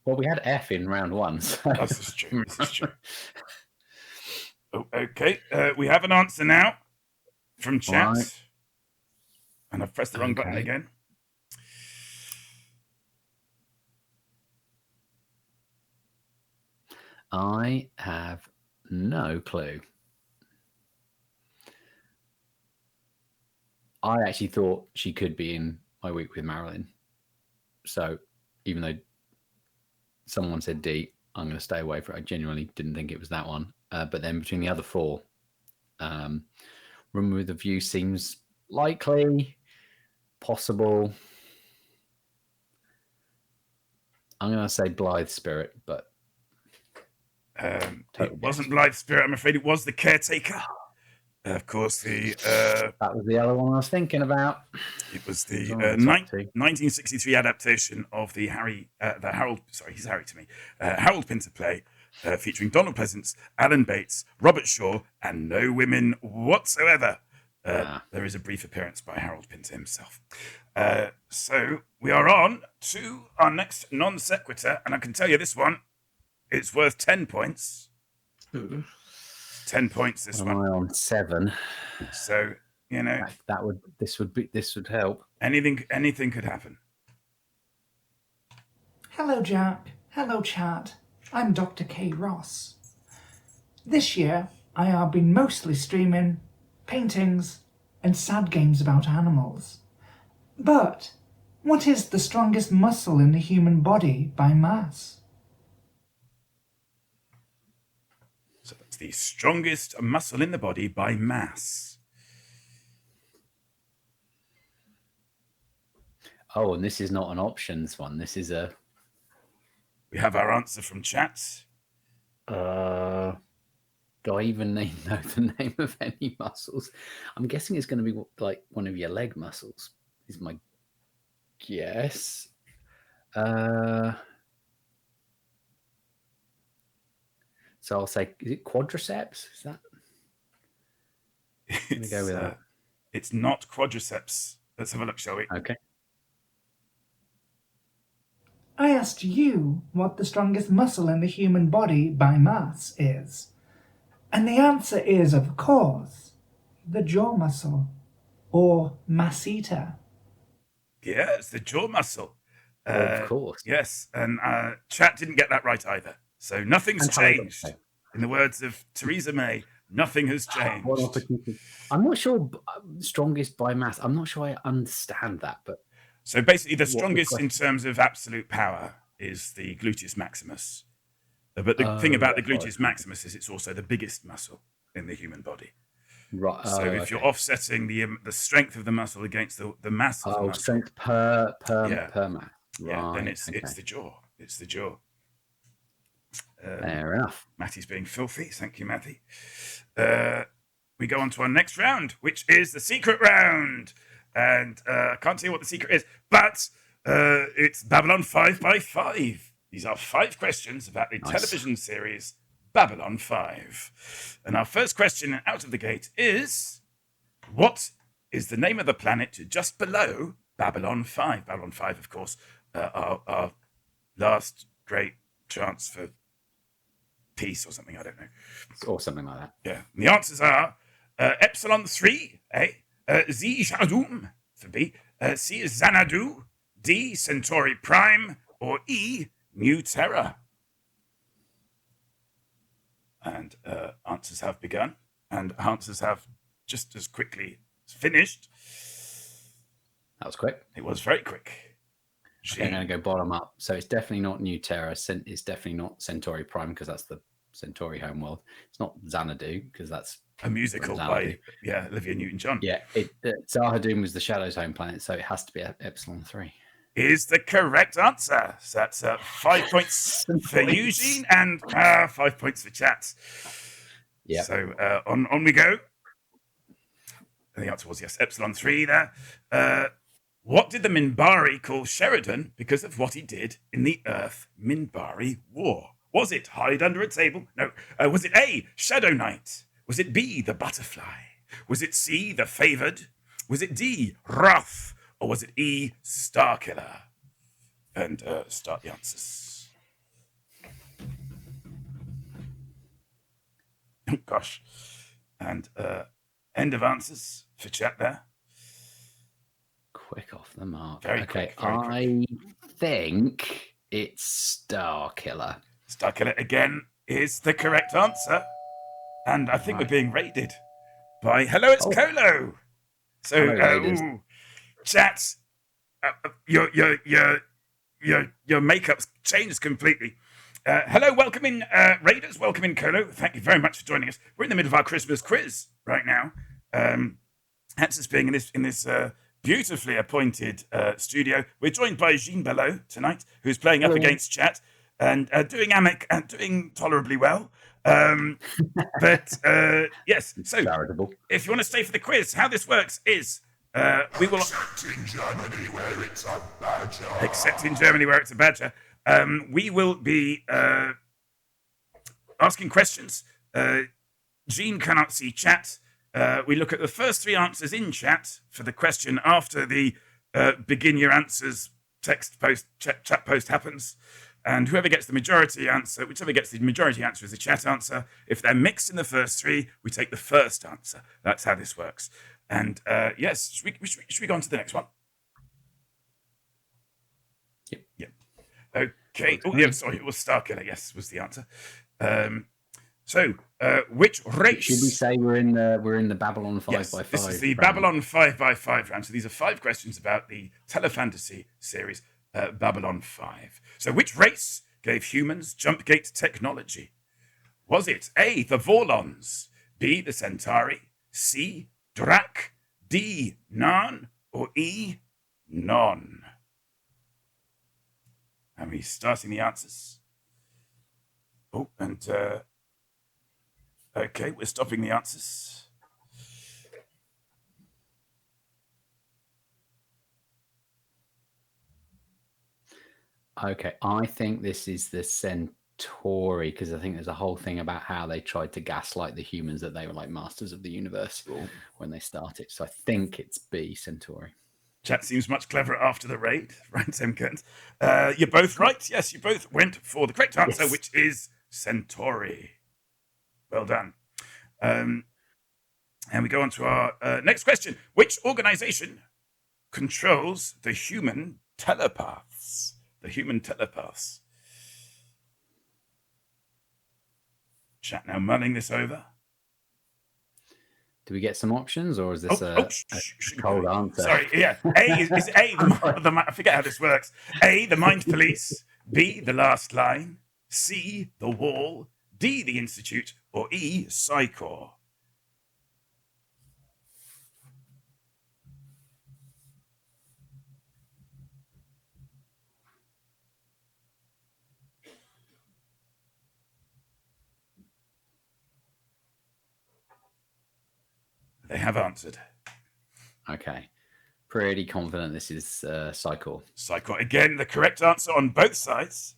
[SPEAKER 2] Well, we had F in round 1. So.
[SPEAKER 1] This is true. This is true. Oh, okay. We have an answer now from chat.
[SPEAKER 2] Right.
[SPEAKER 1] And I've pressed the wrong button again.
[SPEAKER 2] I have no clue. I actually thought she could be in My Week with Marilyn. So even though someone said D, I'm going to stay away from it. I genuinely didn't think it was that one. But then between the other 4, Room with a View seems likely, possible. I'm going to say Blithe Spirit, but
[SPEAKER 1] it wasn't Blithe Spirit. I'm afraid it was The Caretaker. Of course,
[SPEAKER 2] that was the other one I was thinking about.
[SPEAKER 1] It was the 1963 adaptation of the Harold Pinter play, featuring Donald Pleasance, Alan Bates, Robert Shaw, and no women whatsoever. There is a brief appearance by Harold Pinter himself. So we are on to our next non sequitur, and I can tell you this one, it's worth 10 points. 10 points. This one.
[SPEAKER 2] Am I on 7?
[SPEAKER 1] So you know
[SPEAKER 2] this would help.
[SPEAKER 1] Anything could happen.
[SPEAKER 6] Hello, Jack. Hello, chat. I'm Dr. K. Ross. This year, I have been mostly streaming paintings and sad games about animals. But what is the strongest muscle in the human body by mass?
[SPEAKER 1] So that's the strongest muscle in the body by mass.
[SPEAKER 2] Oh, and this is not an options one. This is a...
[SPEAKER 1] We have our answer from chat.
[SPEAKER 2] Do I even know the name of any muscles? I'm guessing it's going to be like one of your leg muscles, is my guess. So I'll say, is it quadriceps? Is that? I'm going to go with that.
[SPEAKER 1] It's not quadriceps. Let's have a look, shall we?
[SPEAKER 2] Okay.
[SPEAKER 6] I asked you what the strongest muscle in the human body by mass is. And the answer is, of course, the jaw muscle, or masseter.
[SPEAKER 1] Yeah, it's the jaw muscle.
[SPEAKER 2] Of course.
[SPEAKER 1] Yes, and chat didn't get that right either. So nothing's changed. In the words of Theresa May, nothing has changed.
[SPEAKER 2] I'm not sure strongest by mass. I'm not sure I understand that, but...
[SPEAKER 1] So basically the strongest in terms of absolute power is the gluteus maximus. But the thing about the gluteus maximus is it's also the biggest muscle in the human body.
[SPEAKER 2] Right.
[SPEAKER 1] So if you're offsetting the strength of the muscle against the mass of the muscle.
[SPEAKER 2] Strength per mass.
[SPEAKER 1] Yeah, then it's the jaw. It's the jaw.
[SPEAKER 2] Fair enough.
[SPEAKER 1] Matty's being filthy. Thank you, Matty. We go on to our next round, which is the secret round. And I can't tell you what the secret is, but it's Babylon 5x5. These are 5 questions about the television series Babylon 5. And our first question out of the gate is, what is the name of the planet just below Babylon 5? Babylon 5, of course, our last great chance for peace or something, I don't know.
[SPEAKER 2] Or something like that.
[SPEAKER 1] Yeah. And the answers are Epsilon 3, A, Z Jadum for B, C Xanadu, D Centauri Prime, or E, New Terror? And answers have begun, and answers have just as quickly finished.
[SPEAKER 2] That was quick.
[SPEAKER 1] It was very quick.
[SPEAKER 2] Okay, I'm going to go bottom up. So it's definitely not New Terra. It's definitely not Centauri Prime because that's the Centauri homeworld. It's not Xanadu because that's
[SPEAKER 1] A musical by Olivia Newton-John.
[SPEAKER 2] Yeah, Zahadum was the Shadow's home planet, so it has to be Epsilon 3.
[SPEAKER 1] Is the correct answer. So that's 5 points for Eugene and 5 points for chat.
[SPEAKER 2] Yeah.
[SPEAKER 1] So on we go. And the answer was yes, Epsilon 3 there. What did the Minbari call Sheridan because of what he did in the Earth-Minbari War? Was it hide under a table? No. Was it A, Shadow Knight? Was it B, the Butterfly? Was it C, the Favored? Was it D, Wrath? Or was it E, Starkiller? And start the answers. Oh, gosh. And end of answers for chat there.
[SPEAKER 2] Quick off the mark.
[SPEAKER 1] Very
[SPEAKER 2] okay,
[SPEAKER 1] quick, very
[SPEAKER 2] I think it's Starkiller.
[SPEAKER 1] Starkiller again is the correct answer. And I think we're being raided by Hello, it's Colo. So,
[SPEAKER 2] Hello,
[SPEAKER 1] chat, your makeup's changed completely. Hello, welcome in, Raiders. Welcome in, Colo. Thank you very much for joining us. We're in the middle of our Christmas quiz right now. Answers being in this beautifully appointed studio. We're joined by Jean Belot tonight, who's playing up against chat and doing tolerably well. But yes, so
[SPEAKER 2] charitable.
[SPEAKER 1] If you want to stay for the quiz, how this works is we will
[SPEAKER 4] Except in Germany where it's a badger.
[SPEAKER 1] Except in Germany where it's a badger. We will be asking questions. Jean cannot see chat. We look at the first three answers in chat for the question after the begin your answers text post chat post happens. And whoever gets the majority answer, whichever gets the majority answer is the chat answer. If they're mixed in the first three, we take the first answer. That's how this works. And yes, should we go on to the next one? Yep. Okay. Oh, yeah, sorry, it was Starkiller. Yes, was the answer. So, which race?
[SPEAKER 2] Should we say we're in the Babylon 5x5?
[SPEAKER 1] This is the
[SPEAKER 2] round?
[SPEAKER 1] Babylon 5x5 round. So these are 5 questions about the telefantasy series Babylon 5. So, which race gave humans jump gate technology? Was it A, the Vorlons, B, the Centauri, C, Drak, D, Narn, or E, Non? And we're starting the answers. Oh, and okay, we're stopping the answers.
[SPEAKER 2] Okay, I think this is the Centauri because I think there's a whole thing about how they tried to gaslight the humans that they were like masters of the universe when they started. So I think it's B, Centauri.
[SPEAKER 1] Chat seems much cleverer after the raid, right, Sam Kearns? You're both right. Yes, you both went for the correct answer, which is Centauri. Well done. And we go on to our next question. Which organization controls the human telepaths? The human telepaths. Chat now mulling this over.
[SPEAKER 2] Do we get some options, or is this a cold answer?
[SPEAKER 1] Sorry, yeah. A is A. I forget how this works. A, the Mind Police. B, the Last Line. C, the Wall. D, the Institute. Or E, Psychor. They have answered.
[SPEAKER 2] Okay. Pretty confident this is Psychor.
[SPEAKER 1] Psychor. Again, the correct answer on both sides.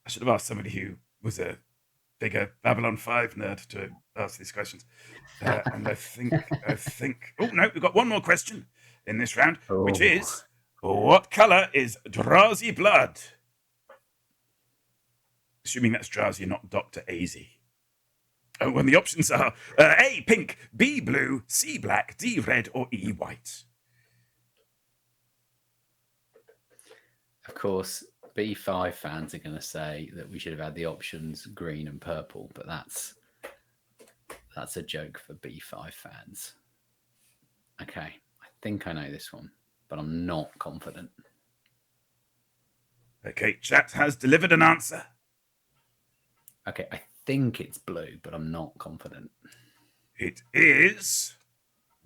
[SPEAKER 1] I should have asked somebody who was a bigger Babylon 5 nerd to ask these questions. And I think... Oh, no, we've got one more question in this round, which is, what colour is Drazi blood? Assuming that's Drazi, not Dr. Azy. Oh, and the options are A, pink, B, blue, C, black, D, red, or E, white.
[SPEAKER 2] Of course, B5 fans are going to say that we should have had the options green and purple, but that's a joke for B5 fans. Okay, I think I know this one, but I'm not confident.
[SPEAKER 1] Okay, chat has delivered an answer.
[SPEAKER 2] Okay, I think it's blue, but I'm not confident.
[SPEAKER 1] It is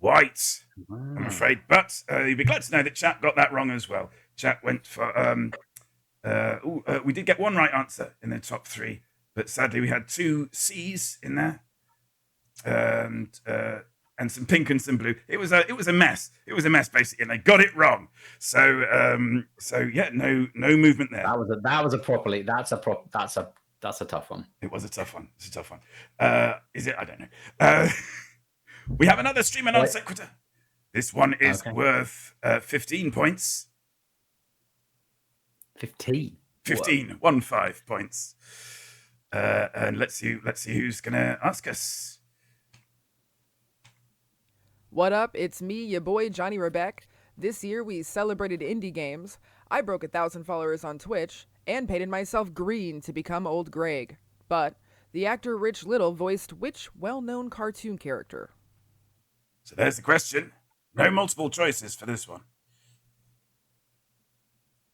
[SPEAKER 1] white, I'm afraid. But you'll be glad to know that chat got that wrong as well. Chat went for... we did get one right answer in the top 3, but sadly we had 2 C's in there. And some pink and some blue. It was a mess. It was a mess basically, and they got it wrong. So yeah, no movement there.
[SPEAKER 2] That's a tough one.
[SPEAKER 1] It was a tough one. It's a tough one. Is it? I don't know. We have another streamer non sequitur. This one is worth 15 points.
[SPEAKER 2] 15.
[SPEAKER 1] 15. 15 points. And let's see who's gonna ask us.
[SPEAKER 7] What up? It's me, your boy Johnny Rebeck. This year we celebrated indie games. I broke 1,000 followers on Twitch and painted myself green to become Old Greg. But the actor Rich Lyttle voiced which well-known cartoon character?
[SPEAKER 1] So there's the question. No multiple choices for this one.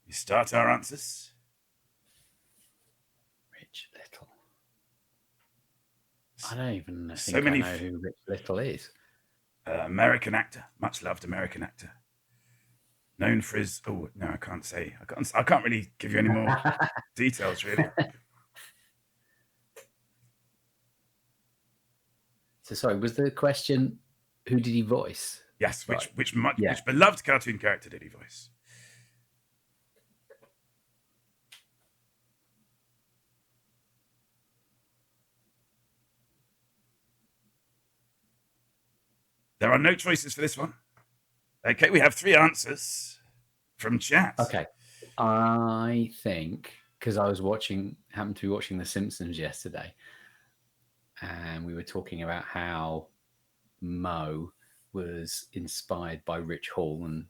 [SPEAKER 1] We start our answers.
[SPEAKER 2] Rich Lyttle. I don't even think I know who Rich Lyttle is.
[SPEAKER 1] American actor, much loved American actor. Known for his... Oh, no, I can't say. I can't really give you any more details, really.
[SPEAKER 2] So sorry, was the question, who did he voice?
[SPEAKER 1] Yes, which beloved cartoon character did he voice? There are no choices for this one. Okay, we have 3 answers from chat.
[SPEAKER 2] Okay. I think, because I happened to be watching The Simpsons yesterday, and we were talking about how Mo was inspired by Rich Hall, and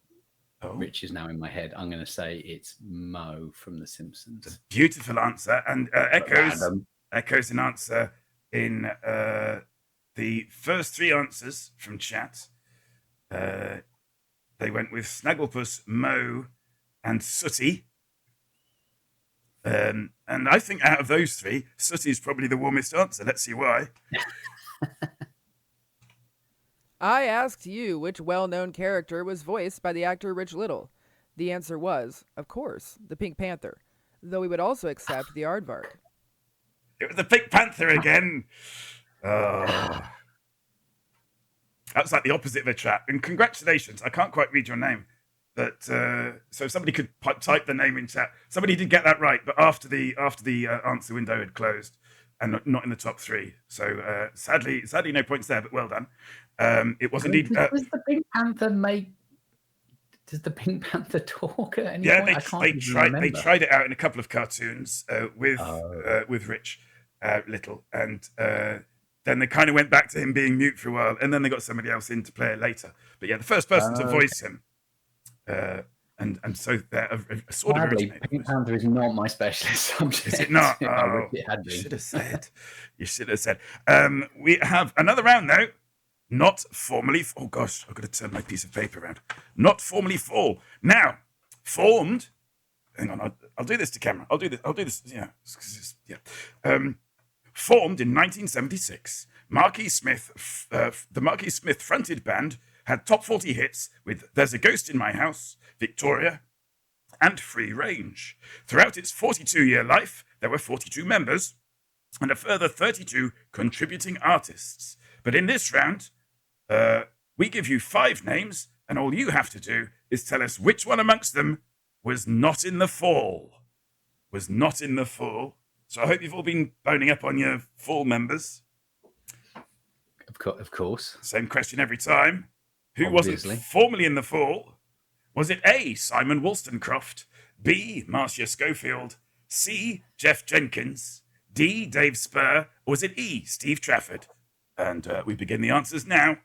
[SPEAKER 2] Rich is now in my head. I'm going to say it's Mo from The Simpsons.
[SPEAKER 1] It's a beautiful answer, and echoes an answer in the first 3 answers from chat. They went with Snagglepuss, Mo, and Sooty. And I think out of those 3, Sooty is probably the warmest answer. Let's see why.
[SPEAKER 7] I asked you which well-known character was voiced by the actor Rich Lyttle. The answer was, of course, the Pink Panther, though we would also accept the Aardvark.
[SPEAKER 1] It was the Pink Panther again. Oh. That's like the opposite of a trap. And congratulations. I can't quite read your name. But so if somebody could type the name in chat. Somebody did get that right, but after the answer window had closed and not in the top 3. So sadly, no points there, but well done. It was indeed...
[SPEAKER 2] Does the Pink Panther talk at any point?
[SPEAKER 1] They tried it out in a couple of cartoons with Rich Lyttle, and then they kind of went back to him being mute for a while, and then they got somebody else in to play it later. But yeah, the first person to voice him, and so they're a sort of originated.
[SPEAKER 2] Pink Panther is not my specialist subject.
[SPEAKER 1] Is it not? Oh, you should have said. You should have said. We have another round though. Not formally. Oh gosh, I've got to turn my piece of paper around. Not formally fall. Now, formed. Hang on, I'll do this to camera. I'll do this. Yeah. Formed in 1976, the Marquis Smith fronted band had top 40 hits with There's a Ghost in My House, Victoria, and Free Range. Throughout its 42-year life, there were 42 members and a further 32 contributing artists. But in this round, we give you 5 names, and all you have to do is tell us which one amongst them was not in the fall. Was not in the fall. So I hope you've all been boning up on your fall members.
[SPEAKER 2] Of course.
[SPEAKER 1] Same question every time. Who wasn't formally in the fall? Was it A, Simon Wollstonecroft, B, Marcia Schofield, C, Jeff Jenkins, D, Dave Spur, or was it E, Steve Trafford? And we begin the answers now.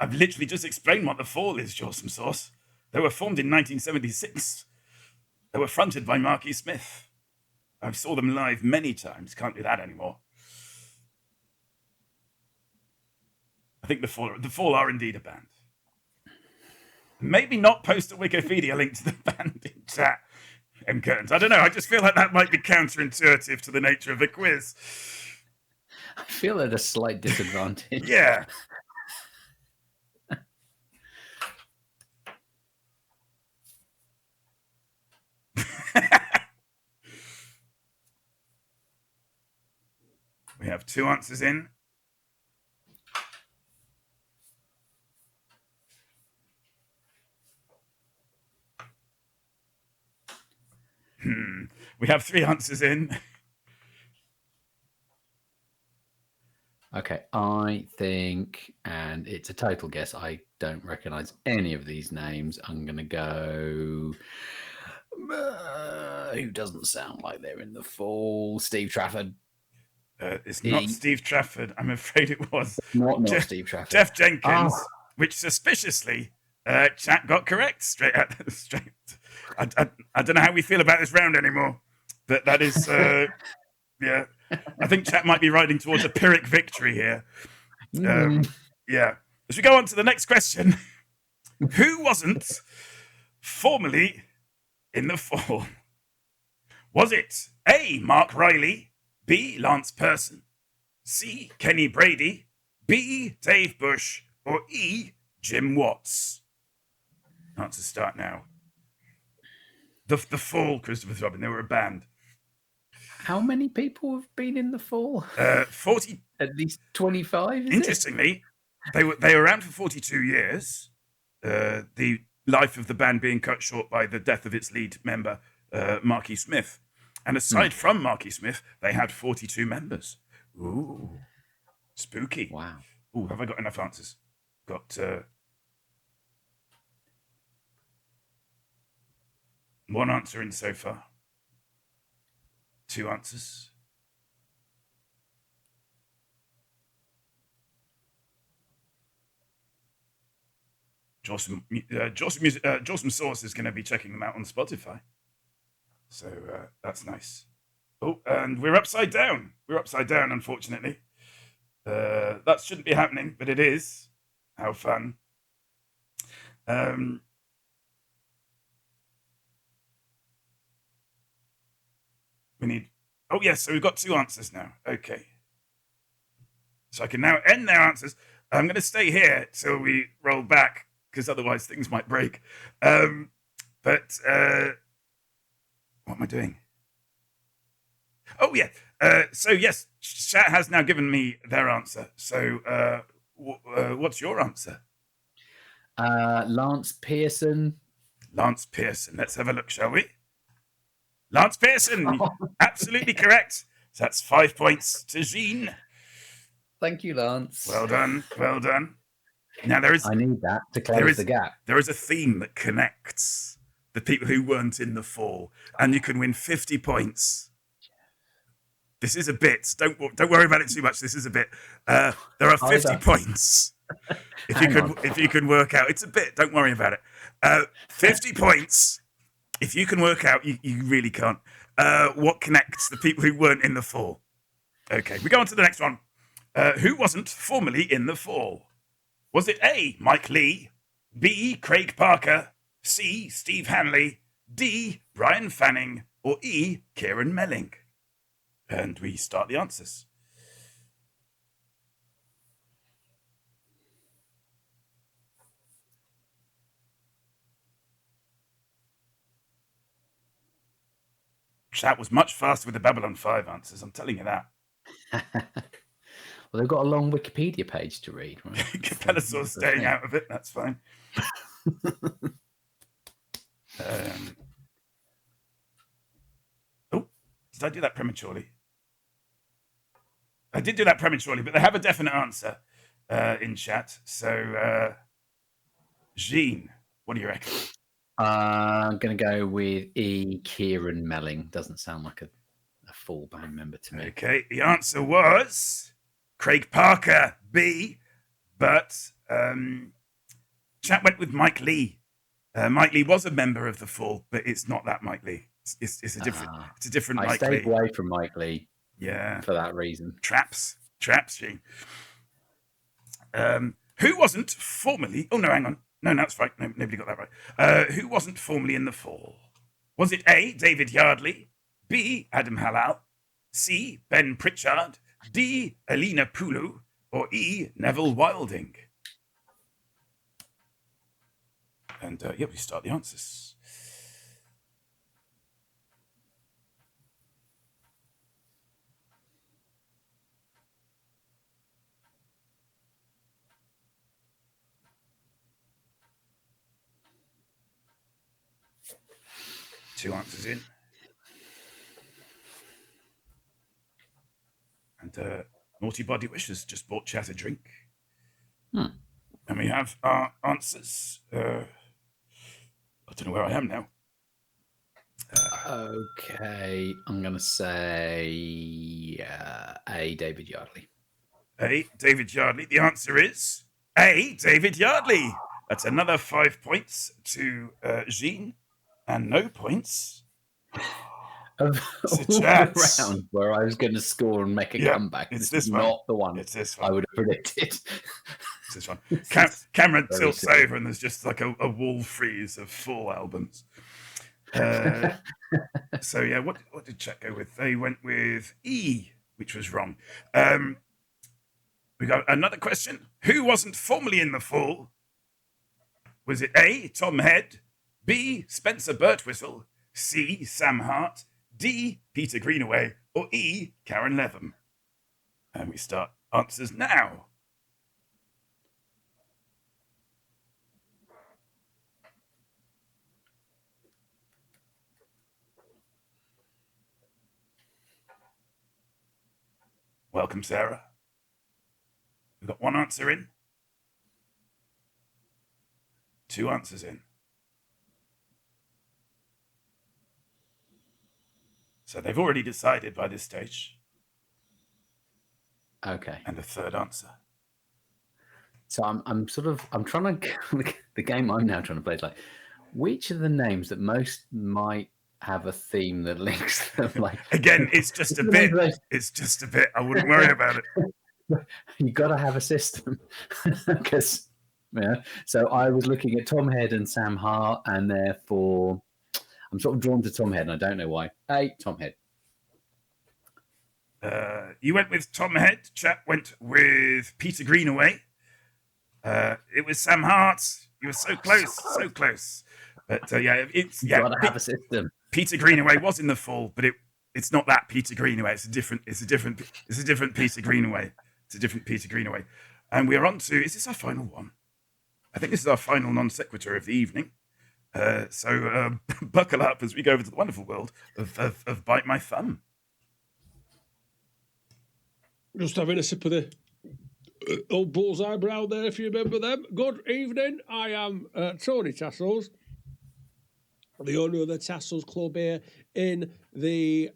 [SPEAKER 1] I've literally just explained what the Fall is, Jawsome Sauce. They were formed in 1976. They were fronted by Marky Smith. I saw them live many times. Can't do that anymore. I think the Fall are indeed a band. Maybe not post a Wikipedia link to the band in chat. M. Curtains. I don't know. I just feel like that might be counterintuitive to the nature of the quiz.
[SPEAKER 2] I feel at a slight disadvantage.
[SPEAKER 1] Yeah. We have 2 answers in. We have 3 answers in.
[SPEAKER 2] Okay, I think, and it's a total guess, I don't recognize any of these names. I'm going to go. Who doesn't sound like they're in the Fall? Steve Trafford.
[SPEAKER 1] It's not Steve Trafford. I'm afraid it was.
[SPEAKER 2] Not Steve Trafford.
[SPEAKER 1] Jeff Jenkins, which suspiciously chat got correct straight. I don't know how we feel about this round anymore, but that is, yeah. I think chat might be riding towards a Pyrrhic victory here. Yeah. As we go on to the next question, who wasn't formerly in the Fall? Was it A, Mark Riley, B, Lance Person, C, Kenny Brady, B, Dave Bush, or E, Jim Watts? Answers start now. The Fall, Christopher Robin, they were a band.
[SPEAKER 2] How many people have been in the Fall?
[SPEAKER 1] 40.
[SPEAKER 2] At least 25.
[SPEAKER 1] Interestingly, they were around for 42 years. The life of the band being cut short by the death of its lead member, Marky Smith. And aside from Marky Smith, they had 42 members. Ooh, spooky.
[SPEAKER 2] Wow.
[SPEAKER 1] Ooh, have I got enough answers? Got one answer in so far. 2 answers. Jawsome Sauce is going to be checking them out on Spotify. So that's nice. Oh, and we're upside down. We're upside down, unfortunately. That shouldn't be happening, but it is. How fun. We need... Oh, yes, so we've got 2 answers now. Okay. So I can now end their answers. I'm going to stay here till we roll back, because otherwise things might break. But what am I doing? Oh, yeah. So, yes, chat has now given me their answer. So what's your answer?
[SPEAKER 2] Lance Pearson.
[SPEAKER 1] Lance Pearson. Let's have a look, shall we? Lance Pearson, absolutely correct. So that's 5 points to Jean.
[SPEAKER 2] Thank you, Lance.
[SPEAKER 1] Well done, well done. Now
[SPEAKER 2] I need that to close the gap.
[SPEAKER 1] There is a theme that connects the people who weren't in the Fall, and you can win 50 points. This is a bit. Don't worry about it too much. This is a bit. There are 50 points. If you can work out, it's a bit. Don't worry about it. 50 points. If you can work out, you really can't. What connects the people who weren't in the Fall? Okay, we go on to the next one. Who wasn't formerly in the Fall? Was it A, Mike Lee, B, Craig Parker, C, Steve Hanley, D, Brian Fanning, or E, Kieran Melling? And we start the answers. Chat was much faster with the Babylon 5 answers, I'm telling you that.
[SPEAKER 2] Well, they've got a long Wikipedia page to read. Right?
[SPEAKER 1] Capellasaur's staying out of it, that's fine. Oh, did I do that prematurely? I did do that prematurely, but they have a definite answer in chat. So, Jean, what do you reckon?
[SPEAKER 2] I'm going to go with E, Kieran Melling. Doesn't sound like a full band member to me.
[SPEAKER 1] Okay, the answer was Craig Parker, B, but Chat went with Mike Lee. Mike Lee was a member of the Fall, but it's not that Mike Lee. It's a different. It's a different
[SPEAKER 2] I
[SPEAKER 1] Mike
[SPEAKER 2] stayed
[SPEAKER 1] Lee.
[SPEAKER 2] away from Mike Lee.
[SPEAKER 1] Yeah,
[SPEAKER 2] for that reason.
[SPEAKER 1] Traps, Gene. Who wasn't formerly? Oh no, hang on. No, that's right. No, nobody got that right. Who wasn't formerly in the Fall? Was it A. David Yardley, B. Adam Halal, C. Ben Pritchard, D. Alina Pulu, or E. Neville Wilding? And yeah, we start the answers. Two answers in. And Naughty Body Wishes just bought Chaz a drink. And we have our answers. I don't know where I am now.
[SPEAKER 2] Okay, I'm going to say A, David Yardley.
[SPEAKER 1] A, David Yardley. The answer is A, David Yardley. That's another 5 points to Jean, and no points.
[SPEAKER 2] Of all the round where I was going to score and make a comeback,
[SPEAKER 1] it's
[SPEAKER 2] this is
[SPEAKER 1] one.
[SPEAKER 2] not the one
[SPEAKER 1] It's this one.
[SPEAKER 2] I would have predicted.
[SPEAKER 1] It's this one. Cameron tilts over, and there's just like a wall freeze of full albums. So yeah, what did Chet go with? They went with E, which was wrong. We got another question. Who wasn't formerly in the Fall? Was it A, Tom Head, B, Spencer Birtwistle, C, Sam Hart, D, Peter Greenaway, or E, Karen Levin? And we start answers now. Welcome, Sarah. We've got one answer in. Two answers in. So they've already decided by this stage.
[SPEAKER 2] Okay.
[SPEAKER 1] And a third answer.
[SPEAKER 2] So I'm trying to the game I'm now trying to play is like, which of the names that most might have a theme that links them? Like
[SPEAKER 1] again, it's just a bit. It's just a bit. I wouldn't worry about it.
[SPEAKER 2] You got to have a system because So I was looking at Tom Head and Sam Hart, and therefore I'm sort of drawn to Tom Head, and I don't know why. Hey, Tom Head.
[SPEAKER 1] You went with Tom Head. Chat went with Peter Greenaway. It was Sam Hart. You were so close, so close. But it's
[SPEAKER 2] gotta have a system.
[SPEAKER 1] Peter Greenaway was in the Fall, but it's not that Peter Greenaway. It's a different Peter Greenaway. It's a different Peter Greenaway. And we're on to, is this our final one? I think this is our final non sequitur of the evening. So buckle up as we go over to the wonderful world of Bite My Thumb.
[SPEAKER 8] Just having a sip of the old bullseye brown there, if you remember them. Good evening. I am Tony Tassels, the owner of the Tassels Club here in the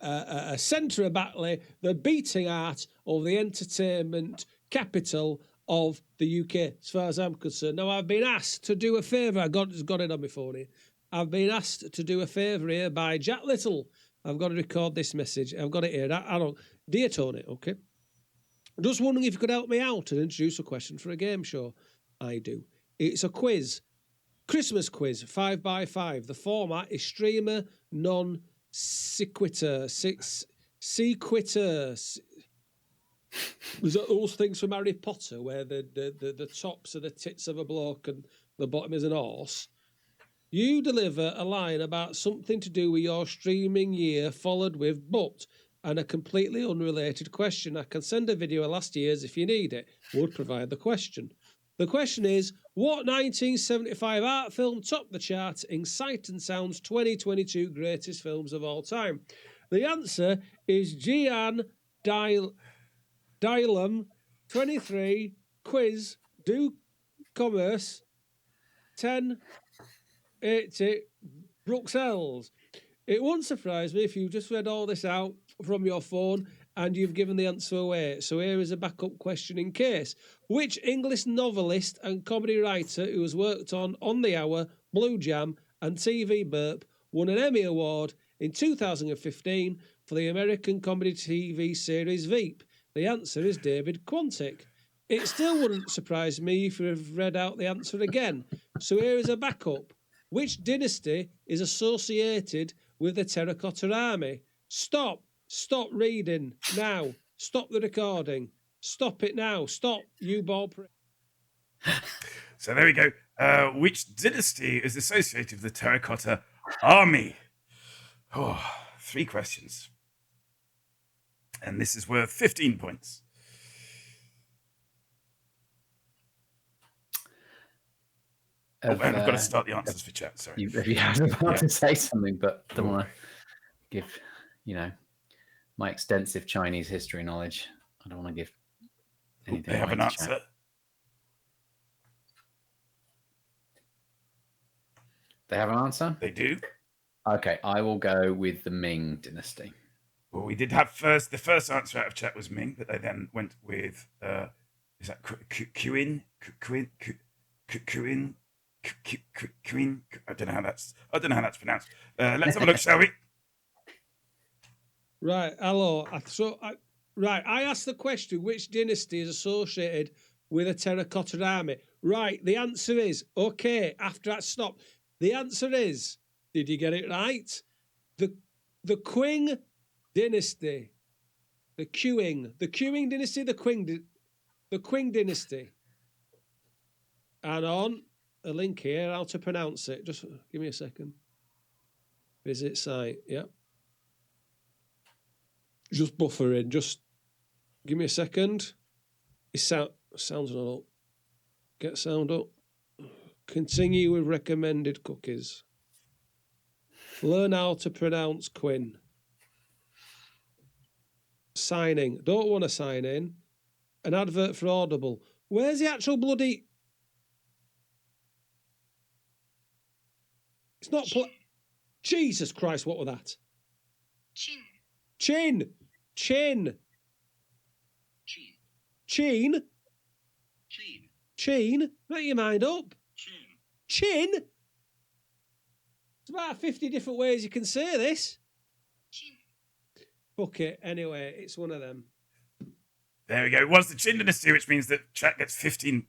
[SPEAKER 8] centre of Batley, the beating heart of the entertainment capital of the UK, as far as I'm concerned. Now, I've been asked to do a favour. I've got it on my phone here. I've been asked to do a favour here by Jack Lyttle. I've got to record this message. I've got it here. I don't. Dear Tony, okay. I'm just wondering if you could help me out and introduce a question for a game show. I do. It's a quiz. Christmas quiz, 5x5. The format is streamer, non-sequitur. Sequitur. Was that those things from Harry Potter where the tops are the tits of a bloke and the bottom is an horse? You deliver a line about something to do with your streaming year, followed with but and a completely unrelated question. I can send a video of last year's if you need it. Would provide the question. The question is, what 1975 art film topped the chart in Sight and Sound's 2022 greatest films of all time? The answer is Gian Dylam 23 quiz do commerce 1080 Bruxelles. It won't surprise me if you just read all this out from your phone and you've given the answer away. So here is a backup question in case. Which English novelist and comedy writer who has worked on the Hour, Blue Jam, and TV Burp won an Emmy Award in 2015 for the American comedy TV series Veep? The answer is David Quantick. It still wouldn't surprise me if you have read out the answer again. So here is a backup. Which dynasty is associated with the Terracotta Army? Stop reading now. Stop the recording. Stop it now. Stop, you ball prick.
[SPEAKER 1] So there we go. Which dynasty is associated with the Terracotta Army? Oh, 3 questions. And this is worth 15 points. And I've got to start the answers for chat. Sorry.
[SPEAKER 2] If you have about to say something, but don't want to give, my extensive Chinese history knowledge. I don't want to give anything.
[SPEAKER 1] They have an answer.
[SPEAKER 2] Chat. They have an answer?
[SPEAKER 1] They do.
[SPEAKER 2] Okay, I will go with the Ming dynasty.
[SPEAKER 1] Well, we did have the first answer out of chat was Ming, but they then went with is that Queen? I don't know how that's pronounced. Let's have a look, shall we?
[SPEAKER 8] Right, hello. I asked the question, which dynasty is associated with a Terracotta Army? Right, the answer is, okay, after that stop, the answer is, did you get it right? The Qing dynasty. The Qing dynasty, the Qing dynasty. And on a link here, how to pronounce it. Just give me a second. Visit site, yep. Just buffering. Just give me a second. It sounds not up. Get sound up. Continue with recommended cookies. Learn how to pronounce Quinn. Signing. Don't want to sign in. An advert for Audible. Where's the actual bloody... It's not... Jesus Christ, what was that? Chin. Chin. Chin. Chin. Chin. Make your mind up. Chin. It's about 50 different ways you can say this. Chin. Fuck it. Anyway, it's one of them.
[SPEAKER 1] There we go. It was the Qin dynasty, which means that chat gets 15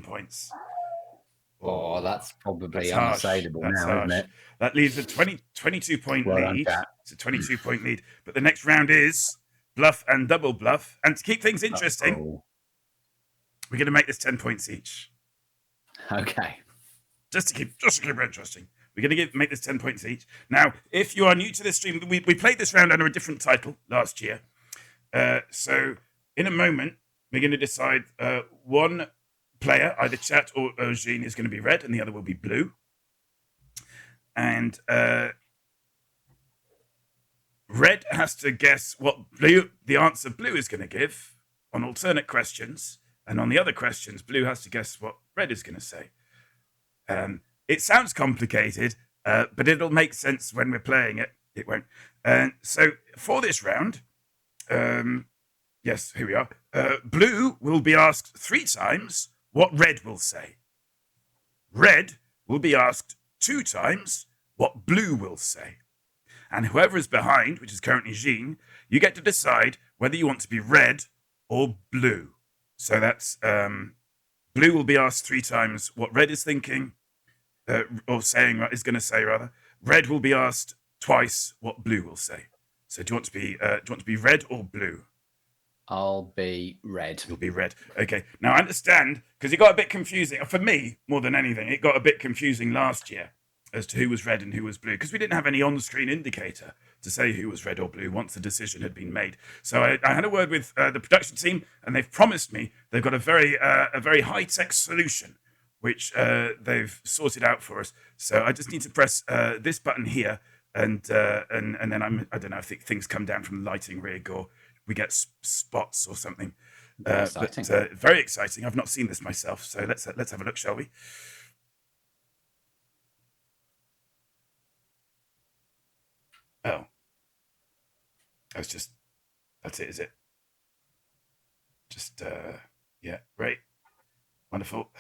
[SPEAKER 1] points.
[SPEAKER 2] Oh, that's probably unassailable now, isn't it?
[SPEAKER 1] That leaves a 22-point lead. It's a 22-point lead. But the next round is bluff and double bluff. And to keep things interesting, we're going to make this 10 points each.
[SPEAKER 2] Okay.
[SPEAKER 1] Just to keep it interesting. We're going to make this 10 points each. Now, if you are new to this stream, we played this round under a different title last year. So in a moment, we're going to decide one player, either chat or Jean, is going to be red and the other will be blue. And red has to guess what the answer blue is going to give on alternate questions. And on the other questions, blue has to guess what red is going to say. It sounds complicated, but it'll make sense when we're playing it. It won't. So for this round, yes, here we are. Blue will be asked 3 times what red will say. Red will be asked 2 times what blue will say. And whoever is behind, which is currently Jean, you get to decide whether you want to be red or blue. So that's blue will be asked 3 times what red is thinking, is going to say rather. Red will be asked twice what blue will say. So do you want to be red or blue?
[SPEAKER 2] I'll be red.
[SPEAKER 1] You'll be red. Okay. Now I understand, because it got a bit confusing. For me, more than anything, it got a bit confusing last year as to who was red and who was blue, because we didn't have any on-screen indicator to say who was red or blue once the decision had been made. So I had a word with the production team, and they've promised me they've got a very high-tech solution, which they've sorted out for us. So I just need to press this button here, and then I don't know if things come down from the lighting rig or we get spots or something. But very exciting. I've not seen this myself, so let's have a look, shall we? Oh, I was just That's it, is it? Just, yeah, great. Wonderful.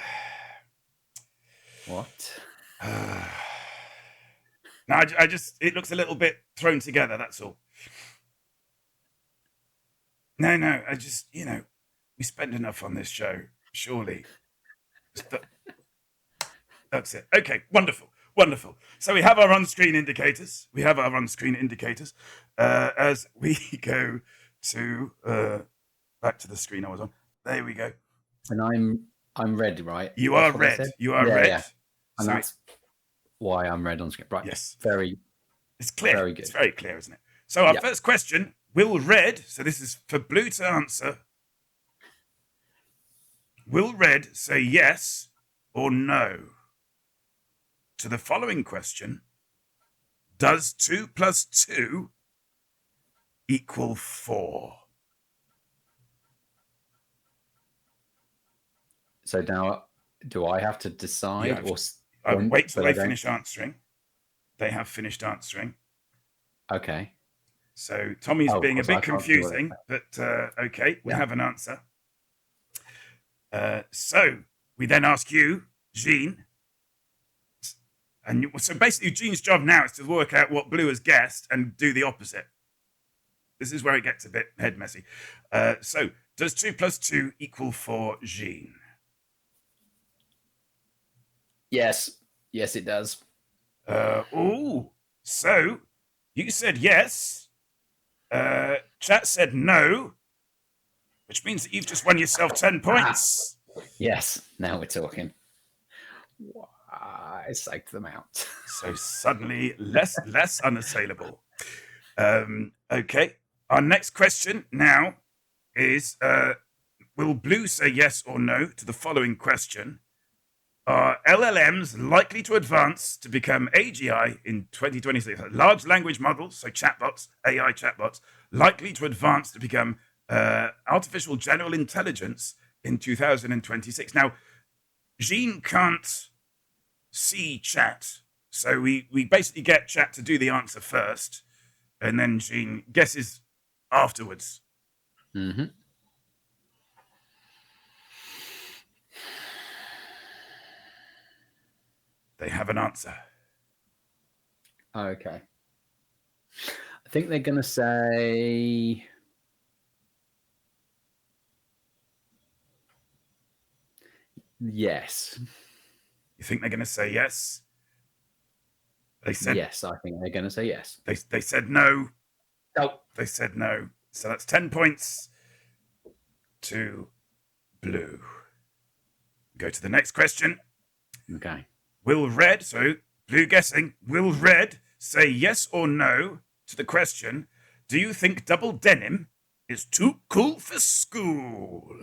[SPEAKER 2] What?
[SPEAKER 1] No, I just, it looks a little bit thrown together, that's all. No, I just, we spend enough on this show, surely. That's it. Okay, wonderful. So we have our on-screen indicators. As we go to back to the screen I was on. There we go.
[SPEAKER 2] And I'm red, right?
[SPEAKER 1] You
[SPEAKER 2] That's
[SPEAKER 1] are
[SPEAKER 2] what they
[SPEAKER 1] red.
[SPEAKER 2] said?
[SPEAKER 1] You are
[SPEAKER 2] Yeah,
[SPEAKER 1] red.
[SPEAKER 2] yeah. And
[SPEAKER 1] So
[SPEAKER 2] that's why I'm red on screen. Right.
[SPEAKER 1] yes,
[SPEAKER 2] Very.
[SPEAKER 1] it's clear.
[SPEAKER 2] Very good.
[SPEAKER 1] It's very clear, isn't it? So our
[SPEAKER 2] Yeah.
[SPEAKER 1] first question: will red? So this is for blue to answer. Will red say yes or no to the following question? Does 2 + 2 equal 4?
[SPEAKER 2] So now, do I have to decide
[SPEAKER 1] Wait till
[SPEAKER 2] but
[SPEAKER 1] they
[SPEAKER 2] I don't-
[SPEAKER 1] finish answering. They have finished answering.
[SPEAKER 2] Okay.
[SPEAKER 1] So Tommy's
[SPEAKER 2] Oh, of
[SPEAKER 1] being a
[SPEAKER 2] course, I
[SPEAKER 1] bit
[SPEAKER 2] can't do it.
[SPEAKER 1] confusing, but okay, we
[SPEAKER 2] Yeah.
[SPEAKER 1] have an answer. So we then ask you, Jean, and so basically Jean's job now is to work out what Blue has guessed and do the opposite. This is where it gets a bit head messy. So does 2 + 2 equal 4, Jean?
[SPEAKER 2] Yes, it does.
[SPEAKER 1] So you said yes. Chat said no, which means that you've just won yourself 10 points.
[SPEAKER 2] Yes, now we're talking. I psyched them out.
[SPEAKER 1] So suddenly less unassailable. Okay. Our next question now is will Blue say yes or no to the following question? Are LLMs likely to advance to become AGI in 2026? Large language models, so chatbots, AI chatbots, likely to advance to become artificial general intelligence in 2026. Now, Jean can't see chat, so we basically get chat to do the answer first, and then Jean guesses afterwards.
[SPEAKER 2] Mm-hmm.
[SPEAKER 1] They have an answer.
[SPEAKER 2] Okay. I think they're going to say yes.
[SPEAKER 1] You think they're going to say yes? They said
[SPEAKER 2] yes. I think they're going to say yes.
[SPEAKER 1] They said no.
[SPEAKER 2] Oh,
[SPEAKER 1] They said no. So that's 10 points to Blue. Go to the next question.
[SPEAKER 2] okay.
[SPEAKER 1] Will red, so Blue guessing, will red say yes or no to the question, do you think double denim is too cool for school?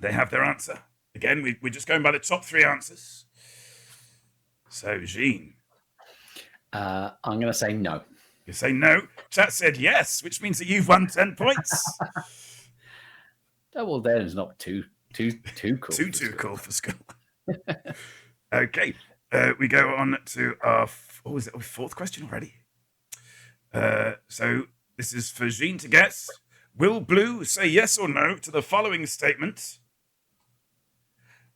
[SPEAKER 1] They have their answer. Again, we're just going by the top 3 answers. So, Jean.
[SPEAKER 2] I'm going to say no.
[SPEAKER 1] You say no. Chat said yes, which means that you've won 10 points.
[SPEAKER 2] Double denim is not too cool.
[SPEAKER 1] Too cool for school. Okay. We go on to our fourth question already. So this is for Jean to guess. Will Blue say yes or no to the following statement?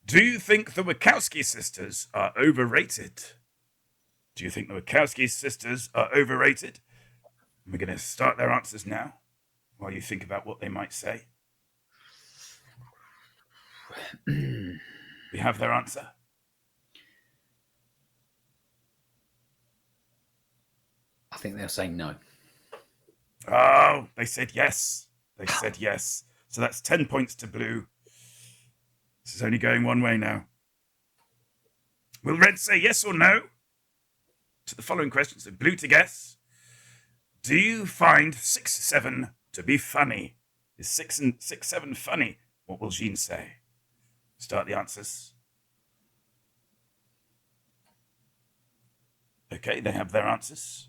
[SPEAKER 1] Do you think the Wachowski sisters are overrated? Do you think the Wachowski sisters are overrated? And we're going to start their answers now while you think about what they might say. We have their answer.
[SPEAKER 2] I think they'll say no.
[SPEAKER 1] Oh, they said yes. They said yes. So that's 10 points to Blue. This is only going one way now. Will Red say yes or no to the following questions? So Blue to guess. Do you find 6-7 to be funny? Is 6-7 funny? What will Jean say? Start the answers. Okay, they have their answers.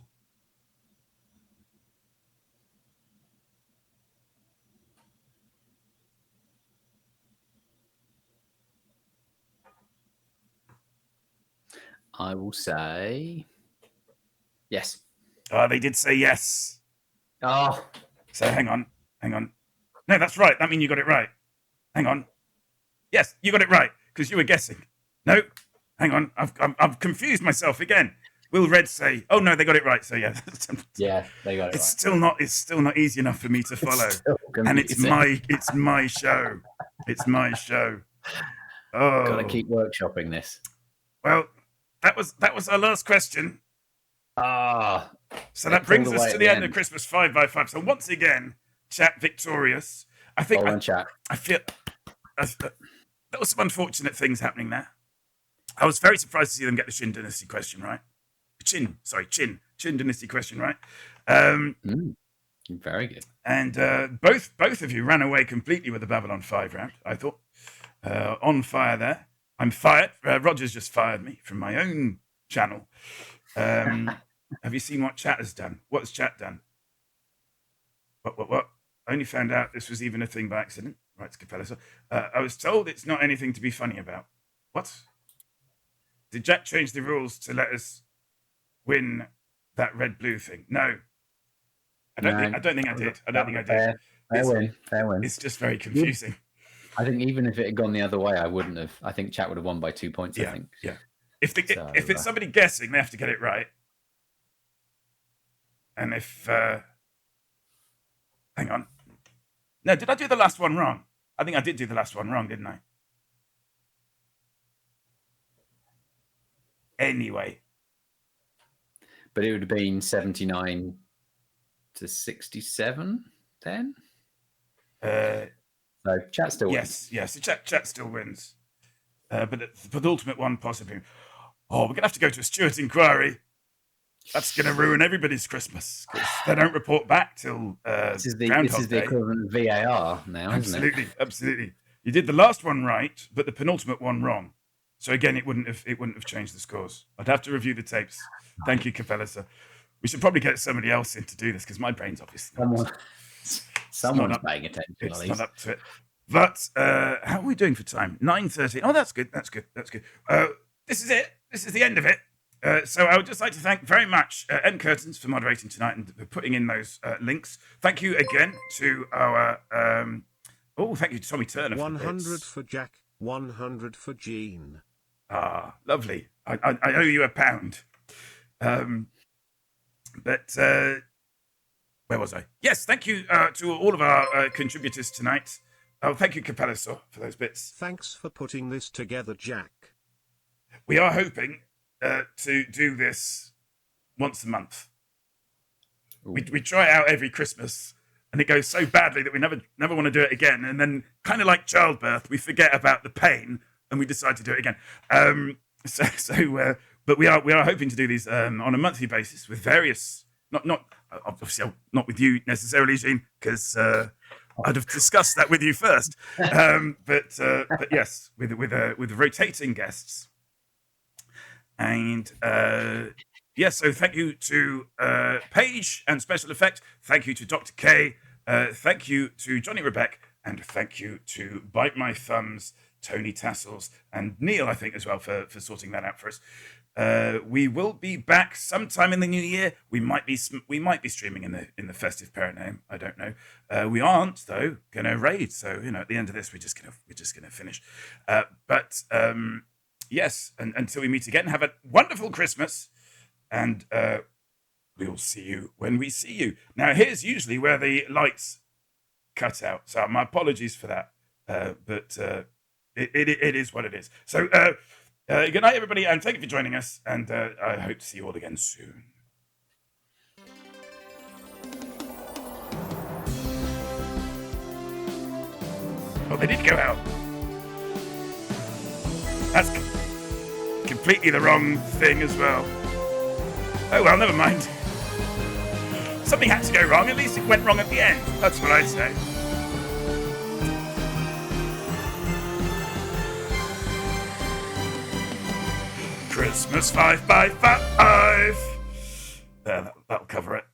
[SPEAKER 2] I will say yes.
[SPEAKER 1] They did say yes.
[SPEAKER 2] Oh,
[SPEAKER 1] So hang on. No, that's right. That means you got it right. Hang on. Yes, you got it right because you were guessing. No, hang on. I've confused myself again. Will Red say? Oh no, they got it right. So yeah,
[SPEAKER 2] yeah, they got it
[SPEAKER 1] it's
[SPEAKER 2] right.
[SPEAKER 1] still not easy enough for me to follow.
[SPEAKER 2] Still
[SPEAKER 1] And it's
[SPEAKER 2] confusing.
[SPEAKER 1] my show. It's my show. Oh,
[SPEAKER 2] Got to keep workshopping this.
[SPEAKER 1] well, that was our last question.
[SPEAKER 2] Ah,
[SPEAKER 1] So that brings us to the end of Christmas 5x5. So once again, chat victorious. I think
[SPEAKER 2] well done, chat.
[SPEAKER 1] I feel there was some unfortunate things happening there. I was very surprised to see them get the Chin Dynasty question right. Chin Dynasty question right.
[SPEAKER 2] Very good.
[SPEAKER 1] And both of you ran away completely with the Babylon 5 round, I thought. On fire there. I'm fired. Roger's just fired me from my own channel. Have you seen what chat has done? What's chat done? What? I only found out this was even a thing by accident. Right, Capella. So, I was told it's not anything to be funny about. What? Did Jack change the rules to let us win that red-blue thing? No. I don't think I did. I don't think I did.
[SPEAKER 2] Fair win.
[SPEAKER 1] It's just very confusing.
[SPEAKER 2] I think even if it had gone the other way, I wouldn't have. I think chat would have won by 2 points. I think.
[SPEAKER 1] Yeah. If it's somebody guessing, they have to get it right. And if hang on, no, did I do the last one wrong? I think I did do the last one wrong, didn't I? Anyway,
[SPEAKER 2] but it would have been 79 to 67 then. So chat still wins.
[SPEAKER 1] Yes. So chat still wins. But the ultimate one possibly. Oh, we're gonna have to go to a Stewart inquiry. That's gonna ruin everybody's Christmas because they don't report back till
[SPEAKER 2] this is the
[SPEAKER 1] Day.
[SPEAKER 2] equivalent of VAR now, isn't it?
[SPEAKER 1] Absolutely. You did the last one right, but the penultimate one wrong. So again, it wouldn't have changed the scores. I'd have to review the tapes. Thank you, Capella. So we should probably get somebody else in to do this because my brain's obviously
[SPEAKER 2] someone's paying attention.
[SPEAKER 1] It's not up to it. But how are we doing for time? 9:30. Oh, that's good. This is it. This is the end of it. So I would just like to thank very much N Curtains for moderating tonight and for putting in those links. Thank you again to our thank you to Tommy Turner.
[SPEAKER 9] 100 for Jack, 100 for Gene.
[SPEAKER 1] Ah, lovely. I owe you £1. But where was I? Yes, thank you to all of our contributors tonight. Oh, thank you, Capella, for those bits.
[SPEAKER 9] Thanks for putting this together, Jack.
[SPEAKER 1] We are hoping to do this once a month. We try it out every Christmas, and it goes so badly that we never want to do it again. And then, kind of like childbirth, we forget about the pain and we decide to do it again. But we are hoping to do these on a monthly basis with various, not obviously not with you necessarily, Jean, because I'd have discussed that with you first. But yes, with rotating guests. And yes, so thank you to Paige and Special Effect. Thank you to Dr. K. Thank you to Johnny Rebeck. And thank you to Bite My Thumbs, Tony Tassels, and Neil, I think, as well, for sorting that out for us. We will be back sometime in the new year. We might be streaming in the festive paradigm. I don't know. We aren't though going to raid. So at the end of this, we're just gonna finish. Yes, and until we meet again, have a wonderful Christmas, and we'll see you when we see you. Now, here's usually where the lights cut out, so my apologies for that, but it is what it is. So, good night, everybody, and thank you for joining us, and I hope to see you all again soon. Oh, they did go out. That's completely the wrong thing as well. Oh well, never mind. Something had to go wrong. At least it went wrong at the end. That's what I say. Christmas 5x5. There, that'll cover it.